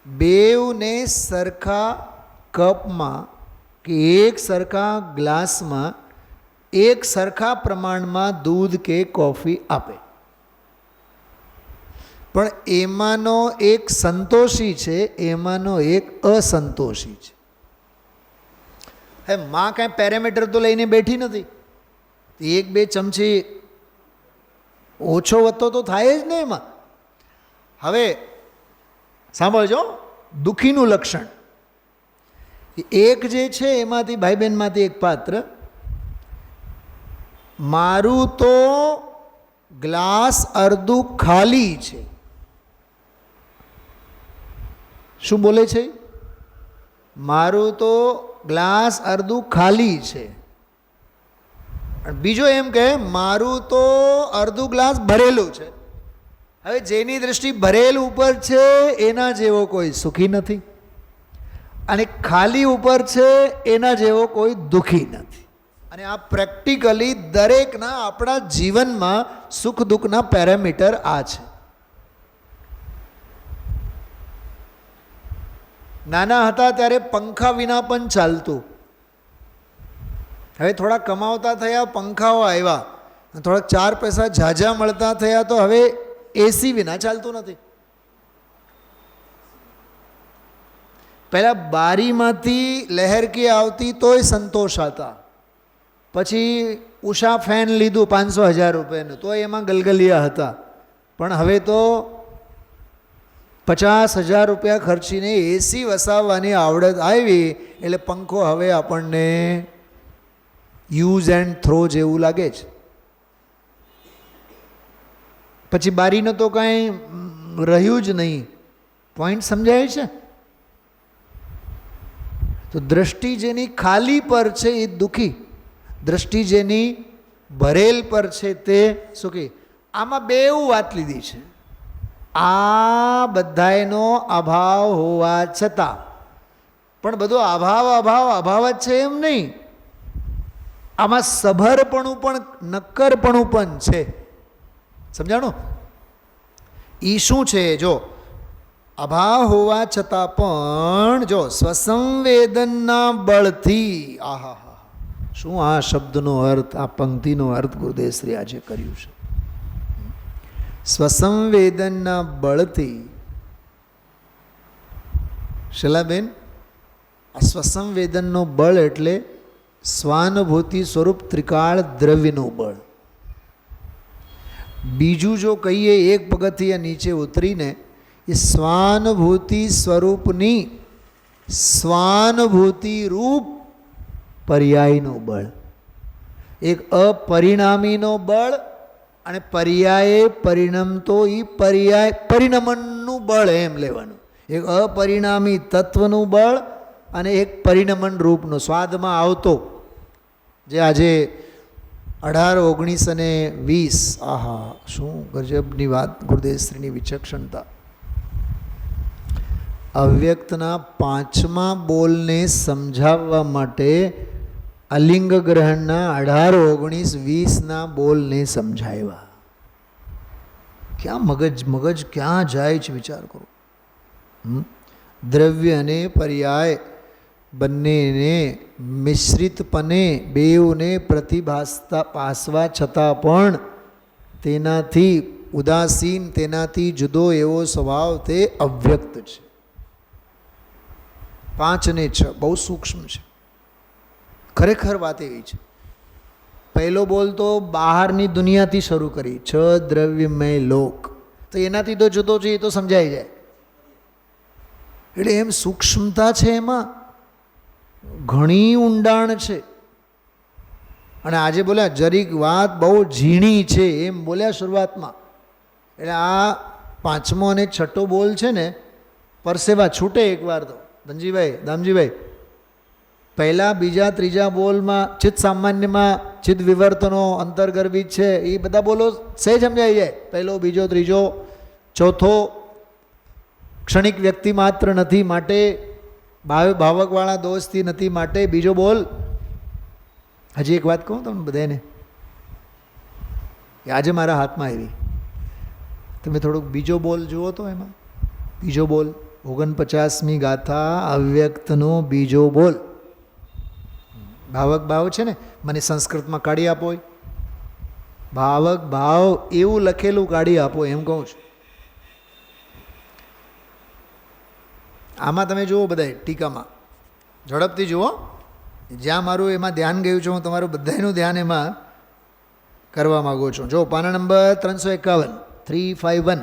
બેવને સરખા કપમાં કે એક સરખા ગ્લાસમાં એક સરખા પ્રમાણમાં દૂધ કે કોફી આપે. પણ એમાંનો એક સંતોષી છે, એમાંનો એક અસંતોષી છે. હવે માં કાંઈ પેરામીટર તો લઈને બેઠી નથી. 1-2 ચમચી ઓછો વધતો તો થાય જ ને એમાં. હવે સાંભળજો, દુઃખીનું લક્ષણ. એક જે છે એમાંથી ભાઈ બહેનમાંથી એક પાત્ર, મારું તો ગ્લાસ અડધું ખાલી છે. શું બોલે છે? મારું તો ગ્લાસ અડધું ખાલી છે. બીજો એમ કહે મારું તો અડધું ગ્લાસ ભરેલું છે. હવે જેની દૃષ્ટિ ભરેલ ઉપર છે એના જેવો કોઈ સુખી નથી, અને ખાલી ઉપર છે એના જેવો કોઈ દુઃખી નથી. અને આ પ્રેક્ટિકલી દરેકના આપણા જીવનમાં સુખ દુઃખના પેરામીટર આ છે. નાના હતા ત્યારે પંખા વિના પણ ચાલતું. હવે થોડા કમાવતા થયા, પંખાઓ આવ્યા, થોડાક 4 પૈસા ઝાઝા મળતા થયા, તો હવે એસી વિના ચાલતું નથી. પહેલાં બારીમાંથી લહેરકી આવતી તોય સંતોષ હતા. પછી ઉષા ફેન લીધું 500,000 રૂપિયાનું, તો એમાં ગલગલિયા હતા. પણ હવે તો 50,000 રૂપિયા ખર્ચીને એસી વસાવવાની આવડત આવી, એટલે પંખો હવે આપણને યુઝ એન્ડ થ્રો જેવું લાગે છે. પછી બારીનું તો કાંઈ રહ્યું જ નહીં. પોઈન્ટ સમજાય છે? તો દ્રષ્ટિ જેની ખાલી પર છે એ દુઃખી, દ્રષ્ટિ જેની ભરેલ પર છે તે સુખી. આમાં બેઉ વાત લીધી છે. આ બધાયનો અભાવ હોવા છતાં, પણ બધો અભાવ અભાવ અભાવ જ છે એમ નહીં. આમાં સભરપણું પણ નક્કરપણું પણ છે. સમજાણું? એ શું છે? જો અભાવ હોવા છતાં પણ જો સ્વસંવેદનના બળથી, આહા હા, શું આ શબ્દનો અર્થ, આ પંક્તિનો અર્થ ગુરુદેવશ્રી આજે કર્યું છે. સ્વસંવેદનના બળથી, શૈલાબેન, આ સ્વસંવેદનનો બળ એટલે સ્વાનુભૂતિ સ્વરૂપ ત્રિકાળ દ્રવ્યનું બળ. બીજું જો કહીએ એક પગથિયા નીચે ઉતરીને, એ સ્વાનુભૂતિ સ્વરૂપની સ્વાનુભૂતિ રૂપ પર્યાયનું બળ. એક અપરિણામીનો બળ અને પર્યાયે પરિણમતો એ પર્યાય પરિણમનનું બળ એમ લેવાનું. એક અપરિણામી તત્વનું બળ અને એક પરિણમન રૂપનું સ્વાદમાં આવતો, જે આજે 18, 19 અને 20, આહા શું ગજબની વાત, ગુરુદેવશ્રીની વિચક્ષણતા. અવ્યક્તના 5મા બોલને સમજાવવા માટે અલિંગ ગ્રહણના 18, 19, 20ના બોલને સમજાવ્યા. ક્યાં મગજ ક્યાં જાય છે વિચાર કરો. દ્રવ્ય અને પર્યાય બંનેને મિશ્રિતપણે બેઉને પ્રતિભાસતા પાસવા છતાં પણ તેનાથી ઉદાસીન, તેનાથી જુદો એવો સ્વભાવ તે અવ્યક્ત છે. 5 અને 6 બહુ સૂક્ષ્મ છે. ખરેખર વાત એવી છે. પહેલો બોલ તો બહારની દુનિયાથી શરૂ કરી, 6 દ્રવ્યમય લોક, તો એનાથી તો જુદો છે, એ તો સમજાઈ જાય. એટલે એમ સૂક્ષ્મતા છે, એમાં ઘણી ઊંડાણ છે. અને આજે બોલ્યા જરીક વાત બહુ ઝીણી છે એમ બોલ્યા શરૂઆતમાં. એટલે આ 5મો અને 6ઠો બોલ છે ને, પરસેવા છૂટે એકવાર તો. ધનજીભાઈ, દામજીભાઈ, પહેલાં, બીજા, ત્રીજા બોલમાં ચિત્ત સામાન્યમાં ચિત્ત વિવર્તનો, અંતર્ગર્ભિત છે, એ બધા બોલો સહેજ સમજાઈ જાય. પહેલો, બીજો, ત્રીજો, ચોથો ક્ષણિક વ્યક્તિ માત્ર નથી માટે, ભાવકવાળા દોષથી નથી માટે. બીજો બોલ, હજી એક વાત કહું તમને બધાને, કે આજે મારા હાથમાં આવી, તમે થોડુંક બીજો બોલ જુઓ તો. એમાં બીજો બોલ 49મી ગાથા, અવ્યક્તનો બીજો બોલ. ભાવક ભાવ છે ને, મને સંસ્કૃતમાં કાઢી આપો. ભાવક ભાવ એવું લખેલું કાઢી આપો એમ કહું છું. આમાં તમે જુઓ બધા ટીકામાં, ઝડપથી જુઓ. જ્યાં મારું એમાં ધ્યાન ગયું છે, હું તમારું બધાનું ધ્યાન એમાં કરવા માગું છું. જો પાના નંબર 351, 351,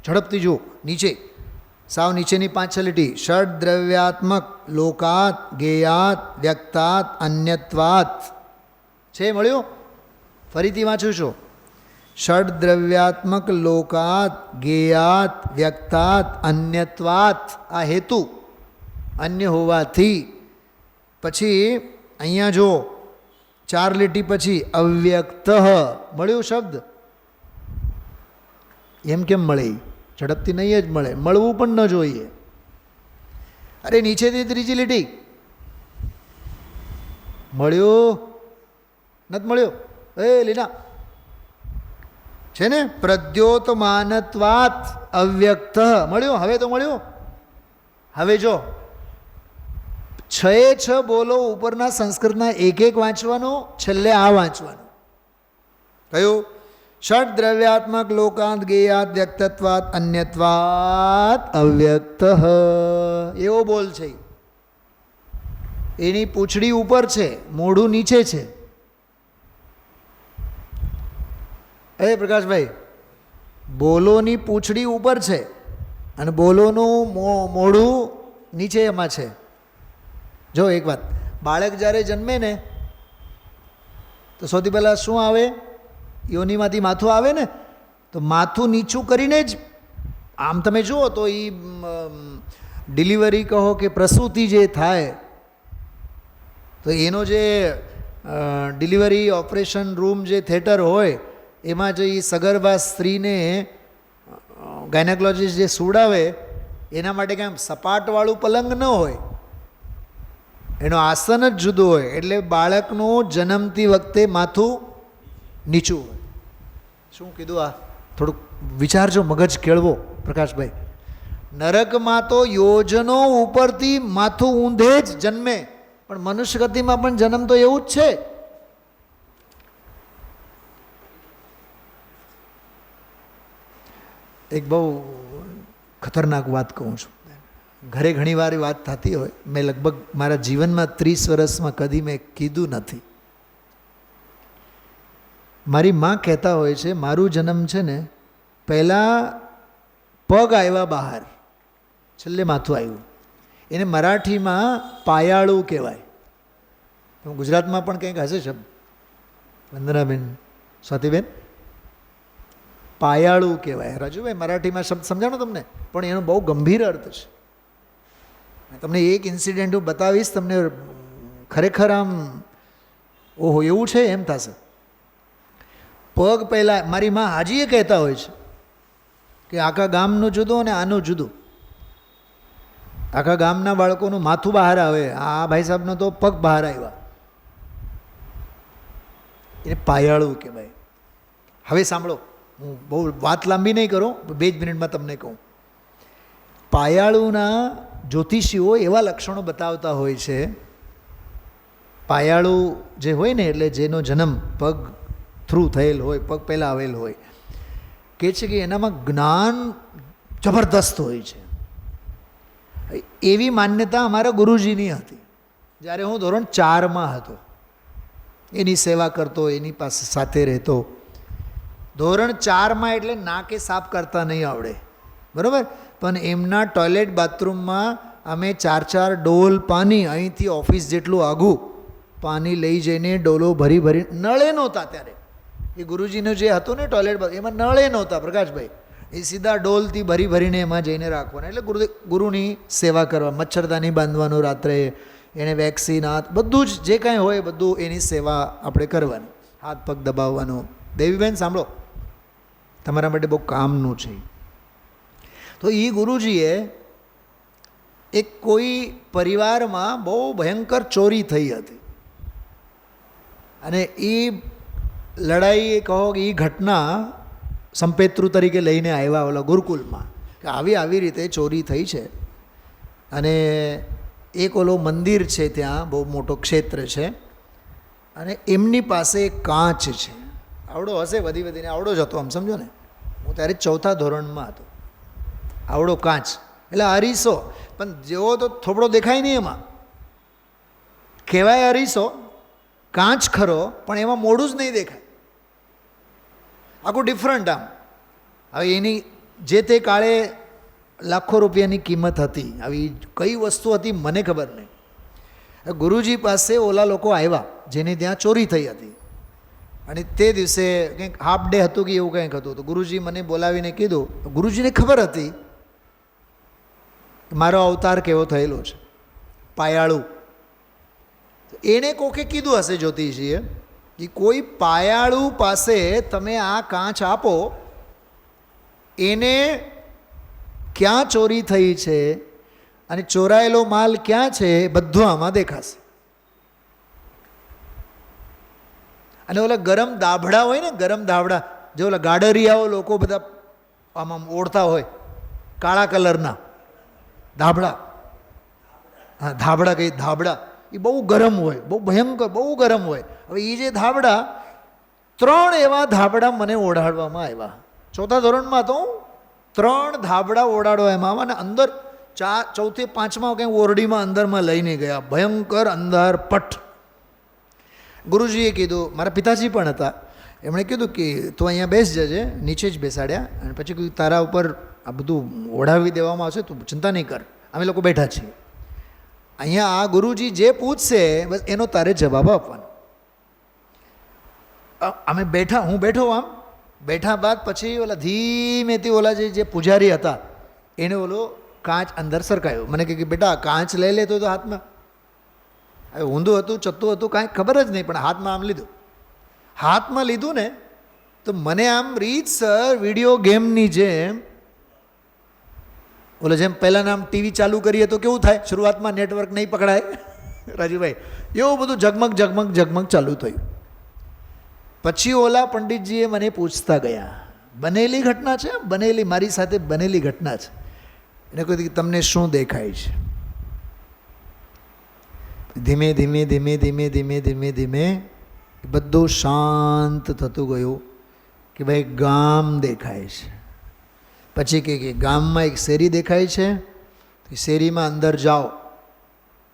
ઝડપથી જુઓ. નીચે, સાવ નીચેની 5 લીટી. ષડ દ્રવ્યાત્મક લોકાત ગેયાત વ્યક્તાત અન્યત્વાત છે. મળ્યું? ફરીથી વાંચું છું. ષડ દ્રવ્યાત્મક લોકાત ગેયાત વ્યક્તાત અન્યત્વાત, આ હેતુ અન્ય હોવાથી. પછી અહીંયા જો 4 લીટી પછી અવ્યક્ત મળ્યું શબ્દ. એમ કેમ મળે? ઝડપથી નહીં જ મળે, મળવું પણ ન જોઈએ. અરે નીચેથી 3જી લીટી મળ્યું નથી મળ્યું? એ લીના છે ને, પ્રદ્યોતમાનત્વાત અવ્યક્ત મળ્યું. હવે તો મળ્યું. હવે જો 6 બોલો ઉપરના સંસ્કૃતના એક વાંચવાનો, છેલ્લે આ વાંચવાનું. કયું? ષડ દ્રવ્યાત્મક લોકાંત ગેયાત વ્યક્તત્વાત અન્યત્વાત અવ્યક્ત. એવો બોલ છે. એની પૂંછડી ઉપર છે, મોઢું નીચે છે. પ્રકાશભાઈ, બોલોની પૂંછડી ઉપર છે અને બોલોનું મોઢું નીચે એમાં છે. જો એક વાત, બાળક જ્યારે જન્મે ને તો સૌથી પહેલાં શું આવે? યોનિમાંથી માથું આવે ને, તો માથું નીચું કરીને જ આમ તમે જુઓ તો એ ડિલિવરી કહો કે પ્રસૂતિ જે થાય, તો એનો જે ડિલિવરી ઓપરેશન રૂમ જે થિયેટર હોય એમાં જો એ સગર્ભા સ્ત્રીને ગાયનેકોલોજીસ્ટ જે સુડાવે એના માટે કાંઈ સપાટવાળું પલંગ ન હોય, એનો આસન જ જુદું હોય. એટલે બાળકનું જન્મતી વખતે માથું નીચું હોય. શું કીધું? આ થોડુંક વિચારજો, મગજ કેળવો પ્રકાશભાઈ. નરકમાં તો યોજનો ઉપરથી માથું ઊંધે જ જન્મે, પણ મનુષ્ય ગતિમાં પણ જન્મ તો એવું જ છે. એક બહુ ખતરનાક વાત કહું છું. ઘરે ઘણીવાર વાત થતી હોય, મેં લગભગ મારા જીવનમાં 30 વર્ષમાં કદી મેં કીધું નથી. મારી માં કહેતા હોય છે, મારું જન્મ છે ને પહેલાં પગ આવ્યા બહાર, છેલ્લે માથું આવ્યું. એને મરાઠીમાં પાયાળું કહેવાય. ગુજરાતમાં પણ કંઈક હશે શબ્દ, વંદનાબેન, સ્વાતિબેન? પાયાળું કહેવાય. રાજુભાઈ, મરાઠીમાં શબ્દ સમજાણો તમને, પણ એનો બહુ ગંભીર અર્થ છે. તમને એક ઇન્સિડન્ટ હું બતાવીશ, તમને ખરેખર આમ ઓહો એવું છે એમ થશે. પગ પહેલાં મારી માં હાજીએ કહેતા હોય છે કે આખા ગામનું જુદું અને આનું જુદું. આખા ગામના બાળકોનું માથું બહાર આવે, આ ભાઈ સાહેબનો તો પગ બહાર આવ્યા. એને પાયાળું કહેવાય. હવે સાંભળો, હું બહુ વાત લાંબી નહીં કરું, 2 જ મિનિટમાં તમને કહું. પાયાળુના જ્યોતિષીઓ એવા લક્ષણો બતાવતા હોય છે. પાયાળું જે હોય ને, એટલે જેનો જન્મ પગ થ્રુ થયેલ હોય, પગ પહેલાં આવેલ હોય, કહે છે કે એનામાં જ્ઞાન જબરદસ્ત હોય છે. એવી માન્યતા અમારા ગુરુજીની હતી. જ્યારે હું ધોરણ 4માં હતો, એની સેવા કરતો, એની પાસે સાથે રહેતો. ધોરણ 4માં એટલે નાકે સાફ કરતા નહીં આવડે, બરાબર, પણ એમના ટોયલેટ બાથરૂમમાં અમે 4 ડોલ પાણી, અહીંથી ઓફિસ જેટલું આઘું પાણી લઈ જઈને ડોલો ભરી ભરી, નળે નહોતા ત્યારે. એ ગુરુજીનું જે હતું ને ટોયલેટ, એમાં નળે નહોતા પ્રકાશભાઈ. એ સીધા ડોલથી ભરી ભરીને એમાં જઈને રાખવાના. એટલે ગુરુની સેવા કરવા, મચ્છરદાની બાંધવાનું રાત્રે, એને વેક્સિન, હાથ, બધું જ જે કાંઈ હોય બધું એની સેવા આપણે કરવાની, હાથ પગ દબાવવાનું. દેવીબેન સાંભળો, તમારા માટે બહુ કામનું છે. તો એ ગુરુજીએ એક કોઈ પરિવારમાં બહુ ભયંકર ચોરી થઈ હતી, અને એ લડાઈ કહો કે એ ઘટના સંપેતૃ તરીકે લઈને આવ્યા ઓલા ગુરુકુલમાં, કે આવી રીતે ચોરી થઈ છે. અને એક ઓલો મંદિર છે, ત્યાં બહુ મોટો ક્ષેત્ર છે, અને એમની પાસે કાચ છે. આવડો હશે, વધીને આવડો જ હતો, આમ સમજો ને. હું ત્યારે 4થા ધોરણમાં હતો. આવડો કાચ એટલે અરીસો, પણ જેવો તો થોડો દેખાય નહીં એમાં. કહેવાય અરીસો, કાચ ખરો, પણ એમાં મોઢું જ નહીં દેખાય, આખું ડિફરન્ટ આમ. હવે એની જે તે કાળે લાખો રૂપિયાની કિંમત હતી. આવી કઈ વસ્તુ હતી મને ખબર નહીં. ગુરુજી પાસે ઓલા લોકો આવ્યા જેની ત્યાં ચોરી થઈ હતી, અને તે દિવસે કંઈક હાફ ડે હતું કે એવું કંઈક હતું. તો ગુરુજી મને બોલાવીને કીધું. ગુરુજીને ખબર હતી મારો અવતાર કેવો થયેલો છે, પાયાળું. એણે કોકે કીધું હશે જ્યોતિષીએ કે કોઈ પાયાળું પાસે તમે આ કાચ આપો, એને ક્યાં ચોરી થઈ છે અને ચોરાયેલો માલ ક્યાં છે બધું આમાં દેખાશે. અને ઓલા ગરમ દાભડા હોય ને, ગરમ દાભડા, જે ઓલા ગાડરિયાઓ લોકો બધા આમ ઓળતા હોય, કાળા કલરના દાભડા, હા ધાબળા કઈ ધાબળા એ બહુ ગરમ હોય, બહુ ભયંકર, બહુ ગરમ હોય. હવે એ જે ધાબળા, 3 એવા ધાબળા મને ઓઢાડવામાં આવ્યા. 4થા ધોરણમાં તો 3 ધાબળા ઓઢાડવા એમાં, અને અંદર 4થી 5માં કંઈ ઓરડીમાં અંદરમાં લઈને ગયા, ભયંકર અંધાર પટ. ગુરુજીએ કીધું, મારા પિતાજી પણ હતા, એમણે કીધું કે તું અહીંયા બેસ જજે, નીચે જ બેસાડ્યા, અને પછી કીધું તારા ઉપર આ બધું ઓઢાવી દેવામાં આવશે, તું ચિંતા નહીં કર, અમે લોકો બેઠા છીએ અહીંયા. આ ગુરુજી જે પૂછશે બસ એનો તારે જવાબ આપવાનો. અમે બેઠા, હું બેઠો, આમ બેઠા બાદ પછી ઓલા ધીમેથી ઓલા જે પૂજારી હતા એને ઓલો કાચ અંદર સરકાયો. મને કહે કે બેટા કાચ લઈ લેતો તો હાથમાં. હવે ઊંધું હતું, ચત્તું હતું, કાંઈ ખબર જ નહીં, પણ હાથમાં આમ લીધું. હાથમાં લીધું ને તો મને આમ રીતસર વિડીયો ગેમની જેમ, ઓલો જેમ પહેલાં આમ ટીવી ચાલુ કરીએ તો કેવું થાય, શરૂઆતમાં નેટવર્ક નહીં પકડાય રાજુભાઈ, એવું બધું ઝગમગ ઝગમગ ઝગમગ ચાલુ થયું. પછી ઓલા પંડિતજીએ મને પૂછતા ગયા, બનેલી ઘટના છે, બનેલી, મારી સાથે બનેલી ઘટના છે. એને કહ્યું કે તમને શું દેખાય છે? ધીમે ધીમે ધીમે ધીમે ધીમે ધીમે ધીમે બધું શાંત થતું ગયું કે ભાઈ ગામ દેખાય છે. પછી કે ગામમાં એક શેરી દેખાય છે, શેરીમાં અંદર જાઓ.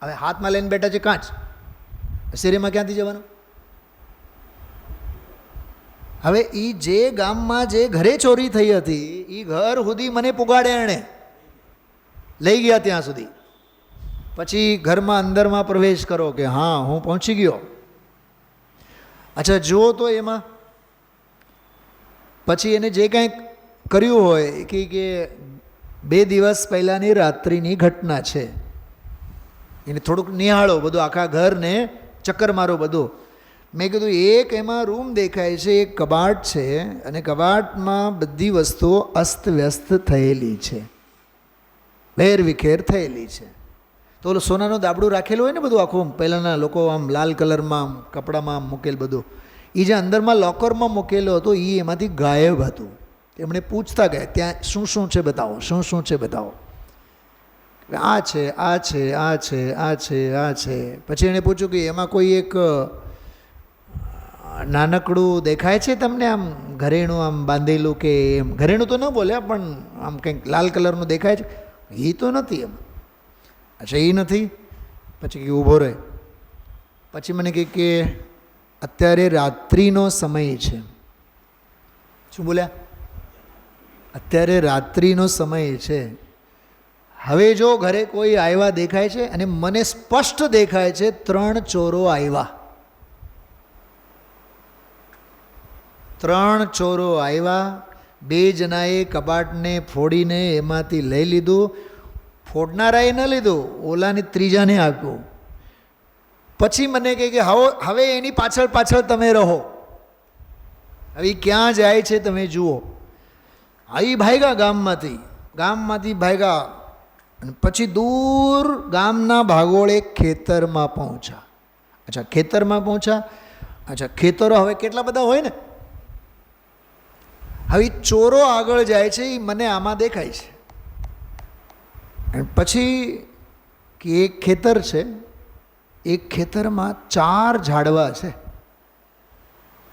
હવે હાથમાં લઈને બેઠા છે કાચ, શેરીમાં ક્યાંથી જવાનું? હવે એ જે ગામમાં જે ઘરે ચોરી થઈ હતી એ ઘર સુધી મને પુગાડે, એણે લઈ ગયા ત્યાં સુધી. પછી ઘરમાં અંદરમાં પ્રવેશ કરો કે હા હું પહોંચી ગયો. અચ્છા જુઓ તો એમાં પછી એને જે કંઈક કર્યું હોય કે 2 દિવસ પહેલાંની રાત્રિની ઘટના છે, એને થોડુંક નિહાળો, બધું આખા ઘરને ચક્કર મારો બધું. મેં કીધું એક એમાં રૂમ દેખાય છે, એક કબાટ છે, અને કબાટમાં બધી વસ્તુઓ અસ્તવ્યસ્ત થયેલી છે, વેર વિખેર થયેલી છે. તો ઓલું સોનાનું દાબડું રાખેલું હોય ને બધું આખું, પહેલાંના લોકો આમ લાલ કલરમાં કપડામાં આમ મૂકેલ બધું, એ જે અંદરમાં લોકરમાં મૂકેલો હતો એ એમાંથી ગાયબ હતું. એમણે પૂછતા ગયા ત્યાં શું શું છે બતાવો, શું શું છે બતાવો. આ છે, આ છે, આ છે, આ છે, આ છે. પછી એણે પૂછ્યું કે એમાં કોઈ એક નાનકડું દેખાય છે તમને, આમ ઘરેણું આમ બાંધેલું, કે એમ ઘરેણું તો ન બોલ્યા પણ આમ કંઈક લાલ કલરનું દેખાય છે? એ તો નથી એમ. અચ્છા એ નથી. પછી કે ઊભો રહે. પછી મને કહે કે અત્યારે રાત્રિનો સમય છે. શું બોલ્યા? અત્યારે રાત્રિનો સમય છે. હવે જો ઘરે કોઈ આવ્યા દેખાય છે, અને મને સ્પષ્ટ દેખાય છે 3 ચોરો આવ્યા. 3 ચોરો આવ્યા. 2 જણાએ કબાટને ફોડીને એમાંથી લઈ લીધું. ફોડનારાએ ન લીધું, ઓલાની ત્રીજાને આપ્યું. પછી મને કહે કે હવે એની પાછળ પાછળ તમે રહો, હવે ક્યાં જાય છે તમે જુઓ. આવી ભાગ્યા ગામમાંથી ભાગ્યા. અને પછી દૂર ગામના ભાગોળે ખેતરમાં પહોંચ્યા. અચ્છા ખેતરમાં પહોંચ્યા. અચ્છા ખેતરો હવે કેટલા બધા હોય ને. હવે ચોરો આગળ જાય છે, એ મને આમાં દેખાય છે. અને પછી કે એક ખેતર છે, એક ખેતરમાં 4 ઝાડવા છે,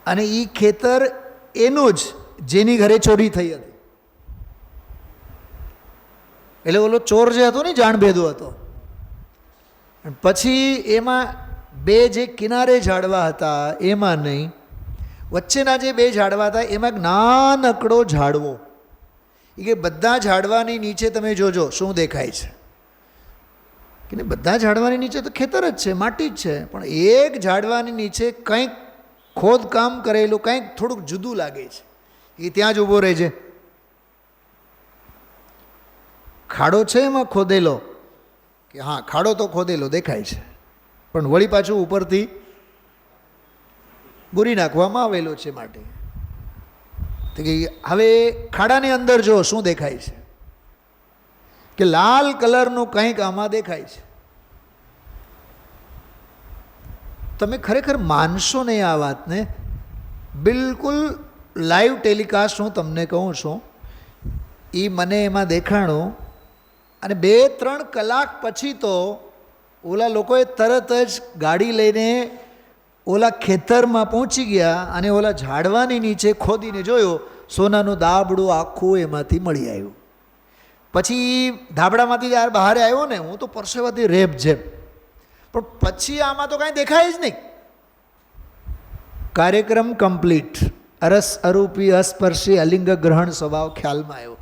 અને એ ખેતર એનું જ જેની ઘરે ચોરી થઈ હતી. એટલે ઓલો ચોર જે હતો ને જાણભેદો હતો. પછી એમાં 2 જે કિનારે ઝાડવા હતા એમાં નહીં, વચ્ચેના જે 2 ઝાડવા હતા એમાં નાનકડો ઝાડવો. એ કે બધા ઝાડવાની નીચે તમે જોજો શું દેખાય છે. કે બધા ઝાડવાની નીચે તો ખેતર જ છે, માટી જ છે, પણ એક ઝાડવાની નીચે કંઈક ખોદકામ કરેલું, કંઈક થોડુંક જુદું લાગે છે. એ ત્યાં જ ઊભો રહે છે. ખાડો છે એમાં ખોદેલો, કે હા ખાડો તો ખોદેલો દેખાય છે, પણ વળી પાછું ઉપરથી બુરી નાખવામાં આવેલો છે માટી. તો કે હવે ખાડાની અંદર જો શું દેખાય છે, કે લાલ કલરનું કંઈક આમાં દેખાય છે. તમે ખરેખર માનશો નહીં આ વાતને. બિલકુલ લાઈવ ટેલિકાસ્ટ હું તમને કહું છું. એ મને એમાં દેખાણું, અને 2-3 કલાક પછી તો ઓલા લોકોએ તરત જ ગાડી લઈને ઓલા ખેતરમાં પહોંચી ગયા અને ઓલા ઝાડવાની નીચે ખોદીને જોયો, સોનાનું દાબડું આખું એમાંથી મળી આવ્યું. પછી ધાબડામાંથી યાર બહાર આવ્યો ને, હું તો પરસેવાથી રેપ જેમ, પણ પછી આમાં તો કાંઈ દેખાય જ નહીં. કાર્યક્રમ કમ્પ્લીટ. અરસ અરૂપી અસ્પર્શી અલિંગ ગ્રહણ સ્વભાવ ખ્યાલમાં આવ્યો.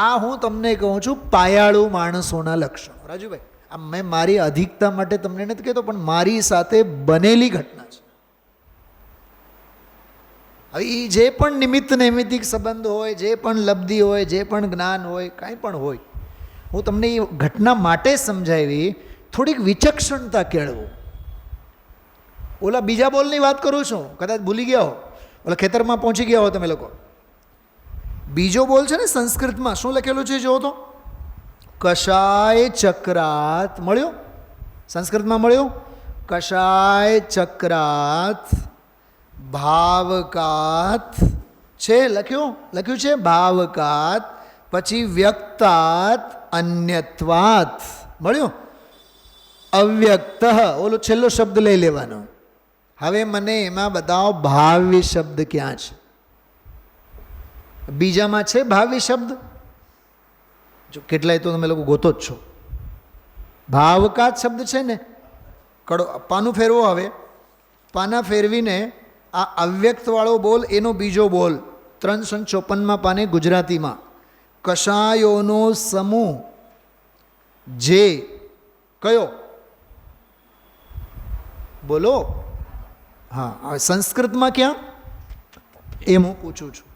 આ હું તમને કહું છું પાયાળુ માણસોના લક્ષણો. રાજુભાઈ, આ મેં મારી અધિકતા માટે તમને નથી કહેતો, પણ મારી સાથે બનેલી ઘટના છે. હવે એ જે પણ નિમિત્ત નૈમિત્તિક સંબંધ હોય, જે પણ લબ્ધિ હોય, જે પણ જ્ઞાન હોય, કાંઈ પણ હોય, હું તમને એ ઘટના માટે સમજાવી, થોડીક વિચક્ષણતા કેળવો. ઓલા બીજા બોલની વાત કરું છું, કદાચ ભૂલી ગયા હો, ઓલા ખેતરમાં પહોંચી ગયા હો તમે લોકો. બીજો બોલ છે ને સંસ્કૃતમાં શું લખેલું છે જો તો, કશાય ચક્રાત. મળ્યો? સંસ્કૃતમાં મળ્યો? કશાય ચક્રાત ભાવકાત છે, લખ્યું છે ભાવકાત. પછી વ્યક્તાત અન્યત્વાત. મળ્યું? અવ્યક્ત, ઓલો છેલ્લો શબ્દ લઈ લેવાનો. હવે મને એમાં બતાવો ભાવ્ય શબ્દ ક્યાં છે? બીજામાં છે ભાવ્ય શબ્દ? જો કેટલાય તો તમે લોકો ગોતો જ છો. ભાવકાત શબ્દ છે ને, કડો પાનું ફેરવો. હવે પાના ફેરવીને આ અવ્યક્તવાળો બોલ, એનો બીજો બોલ 354માં પાને ગુજરાતીમાં, કશાયોનો સમૂહ જે કયો? બોલો. હા, સંસ્કૃતમાં ક્યાં? એમ હું પૂછું છું.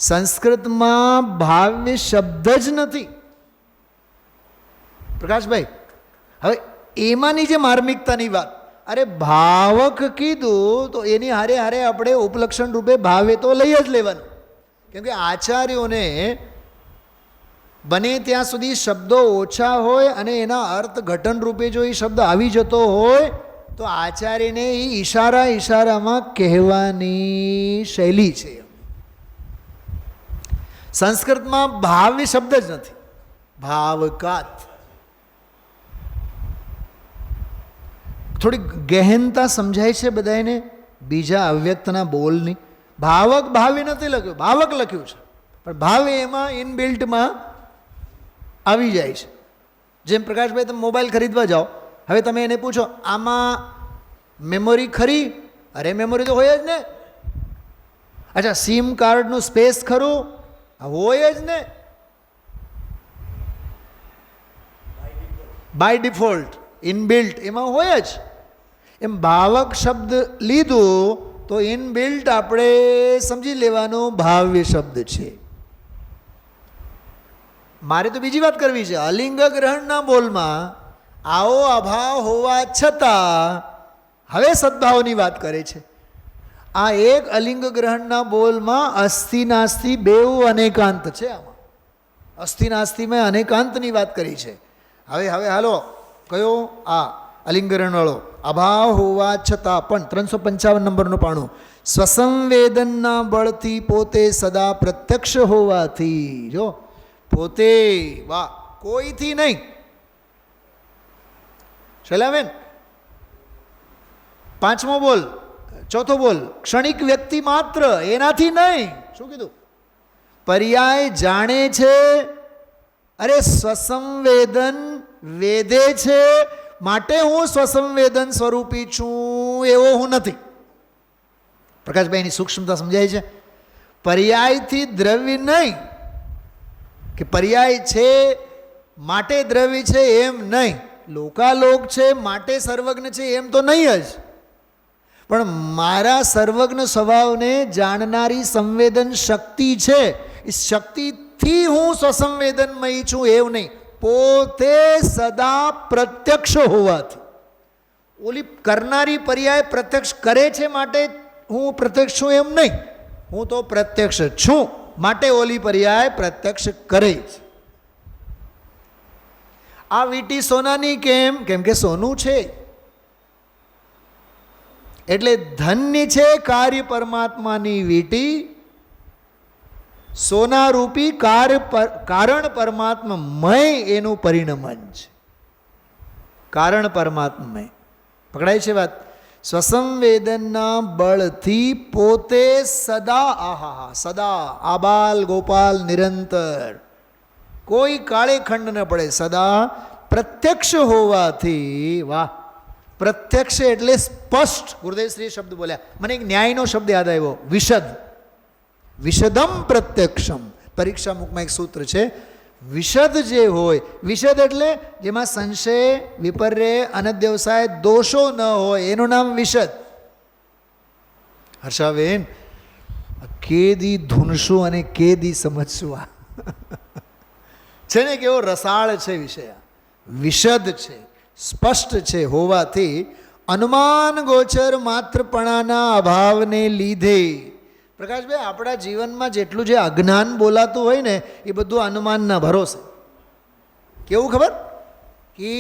સંસ્કૃતમાં ભાવ્ય શબ્દ જ નથી પ્રકાશભાઈ. હવે એમાંની જે માર્મિકતાની વાત, અરે ભાવક કીધું તો એની હારે હારે આપણે ઉપલક્ષણ રૂપે ભાવે તો લઈ જ લેવાનું. કેમ કે આચાર્યોને બને ત્યાં સુધી શબ્દો ઓછા હોય અને એના અર્થ ઘટન રૂપે જો એ શબ્દ આવી જતો હોય તો આચાર્યને એ ઈશારામાં કહેવાની શૈલી છે. સંસ્કૃતમાં ભાવ્ય શબ્દ જ નથી, ભાવકાત. થોડી ગહેનતા સમજાય છે બધાને બીજા અવ્યક્તના બોલની. ભાવક ભાવ્ય નથી લખ્યું, ભાવક લખ્યું છે, પણ ભાવ્ય એમાં ઇનબિલ્ટમાં આવી જાય છે. જેમ પ્રકાશભાઈ, તમે મોબાઈલ ખરીદવા જાઓ, હવે તમે એને પૂછો આમાં મેમોરી ખરી? અરે મેમોરી તો હોય જ ને. અચ્છા, સિમ કાર્ડનું સ્પેસ ખરું? હોય જ ને. બાય ડિફોલ્ટ ઇનબિલ્ટ એમાં હોય જ. એમ ભાવક શબ્દ લીધું તો ઇનબિલ્ટ આપણે સમજી લેવાનો ભાવ્ય શબ્દ છે. મારે તો બીજી વાત કરવી છે. અલિંગ ગ્રહણના બોલમાં આવો અભાવ હોવા છતાં હવે સદભાવની વાત કરે છે. આ એક અલિંગ ગ્રહણના બોલમાં અસ્થિ નાસ્તિ બેઉ અનેકાંત છે. આમાં અસ્થિ નાસ્તિમાં અનેકાંતની વાત કરી છે. હવે હાલો કયો? આ અલિંગ ગ્રહણવાળો અભાવ હોવા છતાં પણ 355 નંબરનું પાણું, સ્વસંવેદનના બળથી પોતે સદા પ્રત્યક્ષ હોવાથી. જો પોતે, વાહ, કોઈથી નહીં. શૈલાબેન, પાંચમો બોલ, ચોથો બોલ, ક્ષણિક વ્યક્તિ માત્ર, એનાથી નહીં. શું કીધું? પર્યાય જાણે છે. અરે સ્વસંવેદન વેદે છે માટે હું સ્વસંવેદન સ્વરૂપી છું એવો હું નથી. પ્રકાશભાઈની સૂક્ષ્મતા સમજાય છે. પર્યાયથી દ્રવ્ય નહીં, કે પર્યાય છે માટે દ્રવ્ય છે એમ નહીં. લોકાલોક છે માટે સર્વજ્ઞ છે એમ તો નહીં જ, પણ મારા સર્વજ્ઞ સ્વભાવને જાણનારી સંવેદન શક્તિ છે, એ શક્તિથી હું સ્વસંવેદનમય છું એવું નહીં. પોતે સદા પ્રત્યક્ષ હોવાથી. ઓલી કરનારી પર્યાય પ્રત્યક્ષ કરે છે માટે હું પ્રત્યક્ષ છું એમ નહીં. હું તો પ્રત્યક્ષ છું માટે ઓલી પર્યાય પ્રત્યક્ષ કરે છે. આ વીંટી સોનાની કેમ? કેમ કે સોનું છે એટલે ધન્ય છે કાર્ય પરમાત્માની વીંટી. સોનારૂપી કારણ પરમાત્મા મય એનું પરિણમન છે. કારણ પરમાત્મય. પકડાય છે વાત? સ્વસંવેદનના બળથી પોતે સદા, આહા સદા, આબાલ ગોપાલ નિરંતર, કોઈ કાળે ખંડ ન પડે, સદા પ્રત્યક્ષ હોવાથી, વાહ, પ્રત્યક્ષ એટલે સ્પષ્ટ. ગુરુદેવ શ્રી શબ્દ બોલ્યા, મને એક ન્યાયનો શબ્દ યાદ આવ્યો, વિશદ. વિશદમ પ્રત્યક્ષમ. પરીક્ષા મુખમાં એક સૂત્ર છે, વિશદ જે હોય, વિશદ એટલે જેમાં સંશય, વિપર્ય, અનદ્યવસાય, દોષો ન હોય, એનું નામ વિશદ. હર્ષાબેન, કેદી ધૂનશું અને કેદી સમજશું આ છે ને, કેવો રસાળ છે વિષય. વિશદ છે, સ્પષ્ટ છે હોવાથી અનુમાન ગોચર માત્રપણાના અભાવને લીધે. પ્રકાશભાઈ, આપણા જીવનમાં જેટલું જે અજ્ઞાન બોલાતું હોય ને એ બધું અનુમાનના ભરોસે. કેવું ખબર? કે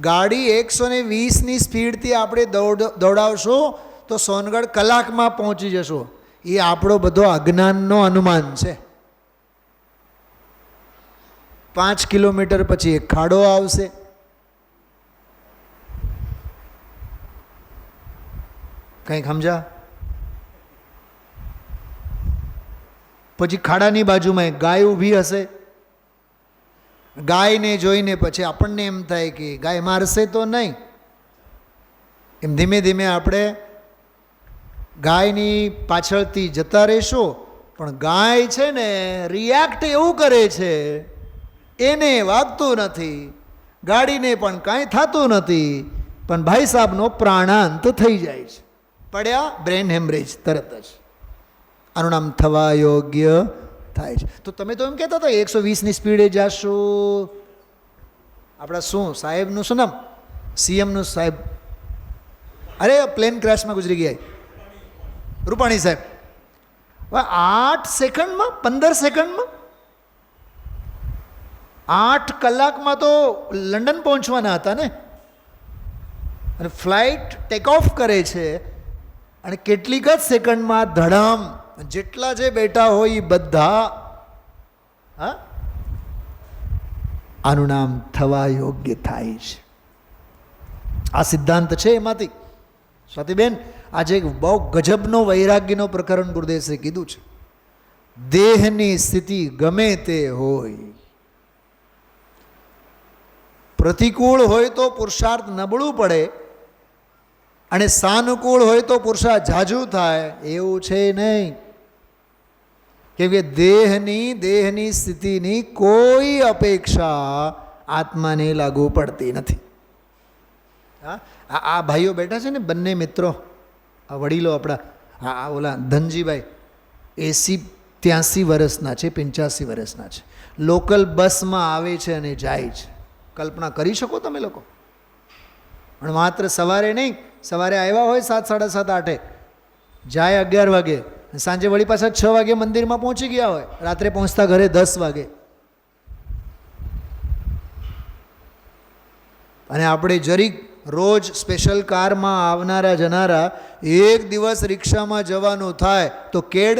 ગાડી 120ની સ્પીડથી આપણે દોડાવશો તો સોનગઢ કલાકમાં પહોંચી જશો. એ આપણો બધો અજ્ઞાનનો અનુમાન છે. 5 કિલોમીટર પછી એક ખાડો આવશે, કંઈક સમજા? પછી ખાડાની બાજુમાં એક ગાય ઊભી હશે. ગાયને જોઈને પછી આપણને એમ થાય કે ગાય મારશે તો નહીં. એમ ધીમે ધીમે આપણે ગાયની પાછળથી જતા રહીશું. પણ ગાય છે ને રિએક્ટ એવું કરે છે, એને વાગતું નથી, ગાડીને પણ કાંઈ થતું નથી, પણ ભાઈ સાહેબનો પ્રાણાંત થઈ જાય છે. પડ્યા, બ્રેન હેમરેજ તરત જ. આનું નામ થવા યોગ્ય થાય છે. તો તમે તો એમ કહેતા હતા 120ની સ્પીડે જાશો. આપણા શું સાહેબનું શું નામ? સીએમનું સાહેબ, અરે પ્લેન ક્રેશમાં ગુજરી ગયા, રૂપાણી સાહેબ. 8 સેકન્ડમાં, 15 સેકન્ડમાં, 8 કલાકમાં તો લંડન પહોંચવાના હતા ને. અને ફ્લાઇટ ટેક ઓફ કરે છે અને કેટલીક જ સેકન્ડમાં ધડામ, જેટલા જે બેઠા હોય એ બધા. હા, આનું નામ થવા યોગ્ય થાય છે. આ સિદ્ધાંત છે એમાંથી. સ્વાતિબેન, આજે બહુ ગજબનો વૈરાગ્યનો પ્રકરણ ગુરુદેવશ્રી કીધું છે. દેહની સ્થિતિ ગમે તે હોય, પ્રતિકૂળ હોય તો પુરુષાર્થ નબળું પડે અને સાનુકૂળ હોય તો પુરુષાર્થ ઝાઝું થાય, એવું છે નહીં. કેમ કે દેહની સ્થિતિની કોઈ અપેક્ષા આત્માને લાગુ પડતી નથી. હા, આ ભાઈઓ બેઠા છે ને, બંને મિત્રો, આ વડીલો આપણા, આ ઓલા ધનજીભાઈ 80-83 વર્ષના છે, 85 વર્ષના છે. લોકલ બસમાં આવે છે અને જાય છે. કલ્પના કરી શકો તમે લોકો? પણ માત્ર સવારે નહીં, સવારે આવ્યા હોય 7, 7:30, 8, જાય 11 વાગે, સાંજે વળી પાછા 6 વાગે મંદિરમાં પહોંચી ગયા હોય, રાત્રે પહોંચતા ઘરે 10 વાગે. અને આપણે જરીક રોજ સ્પેશિયલ કારમાં આવનારા જનારા, એક દિવસ રિક્ષામાં જવાનું થાય તો કેડ.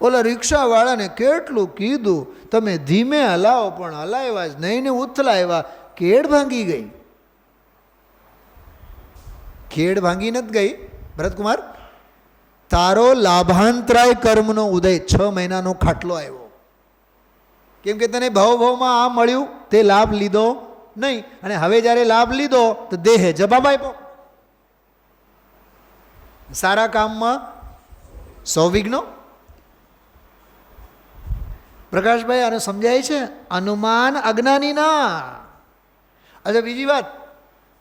ઓલા રિક્ષાવાળાને કેટલું કીધું, તમે ધીમે હલાવો, પણ હલાવ્યા જ નહીં ને ઉથલાવ્યા, કેડ ભાંગી ગઈ. કેડ ભાંગી નથી ગઈ ભરતકુમાર, તારો લાભાંતરાય કર્મનો ઉદય 6 મહિનાનો ખાટલો આવ્યો. કેમ કે તને ભાવમાં આ મળ્યું, તે લાભ લીધો નહીં, અને હવે જ્યારે લાભ લીધો તો દેહે જવાબ આપ્યો. સારા કામમાં 100 વિઘ્નો. પ્રકાશભાઈ, આને સમજાય છે? અનુમાન અજ્ઞાની ના. અચ્છા, બીજી વાત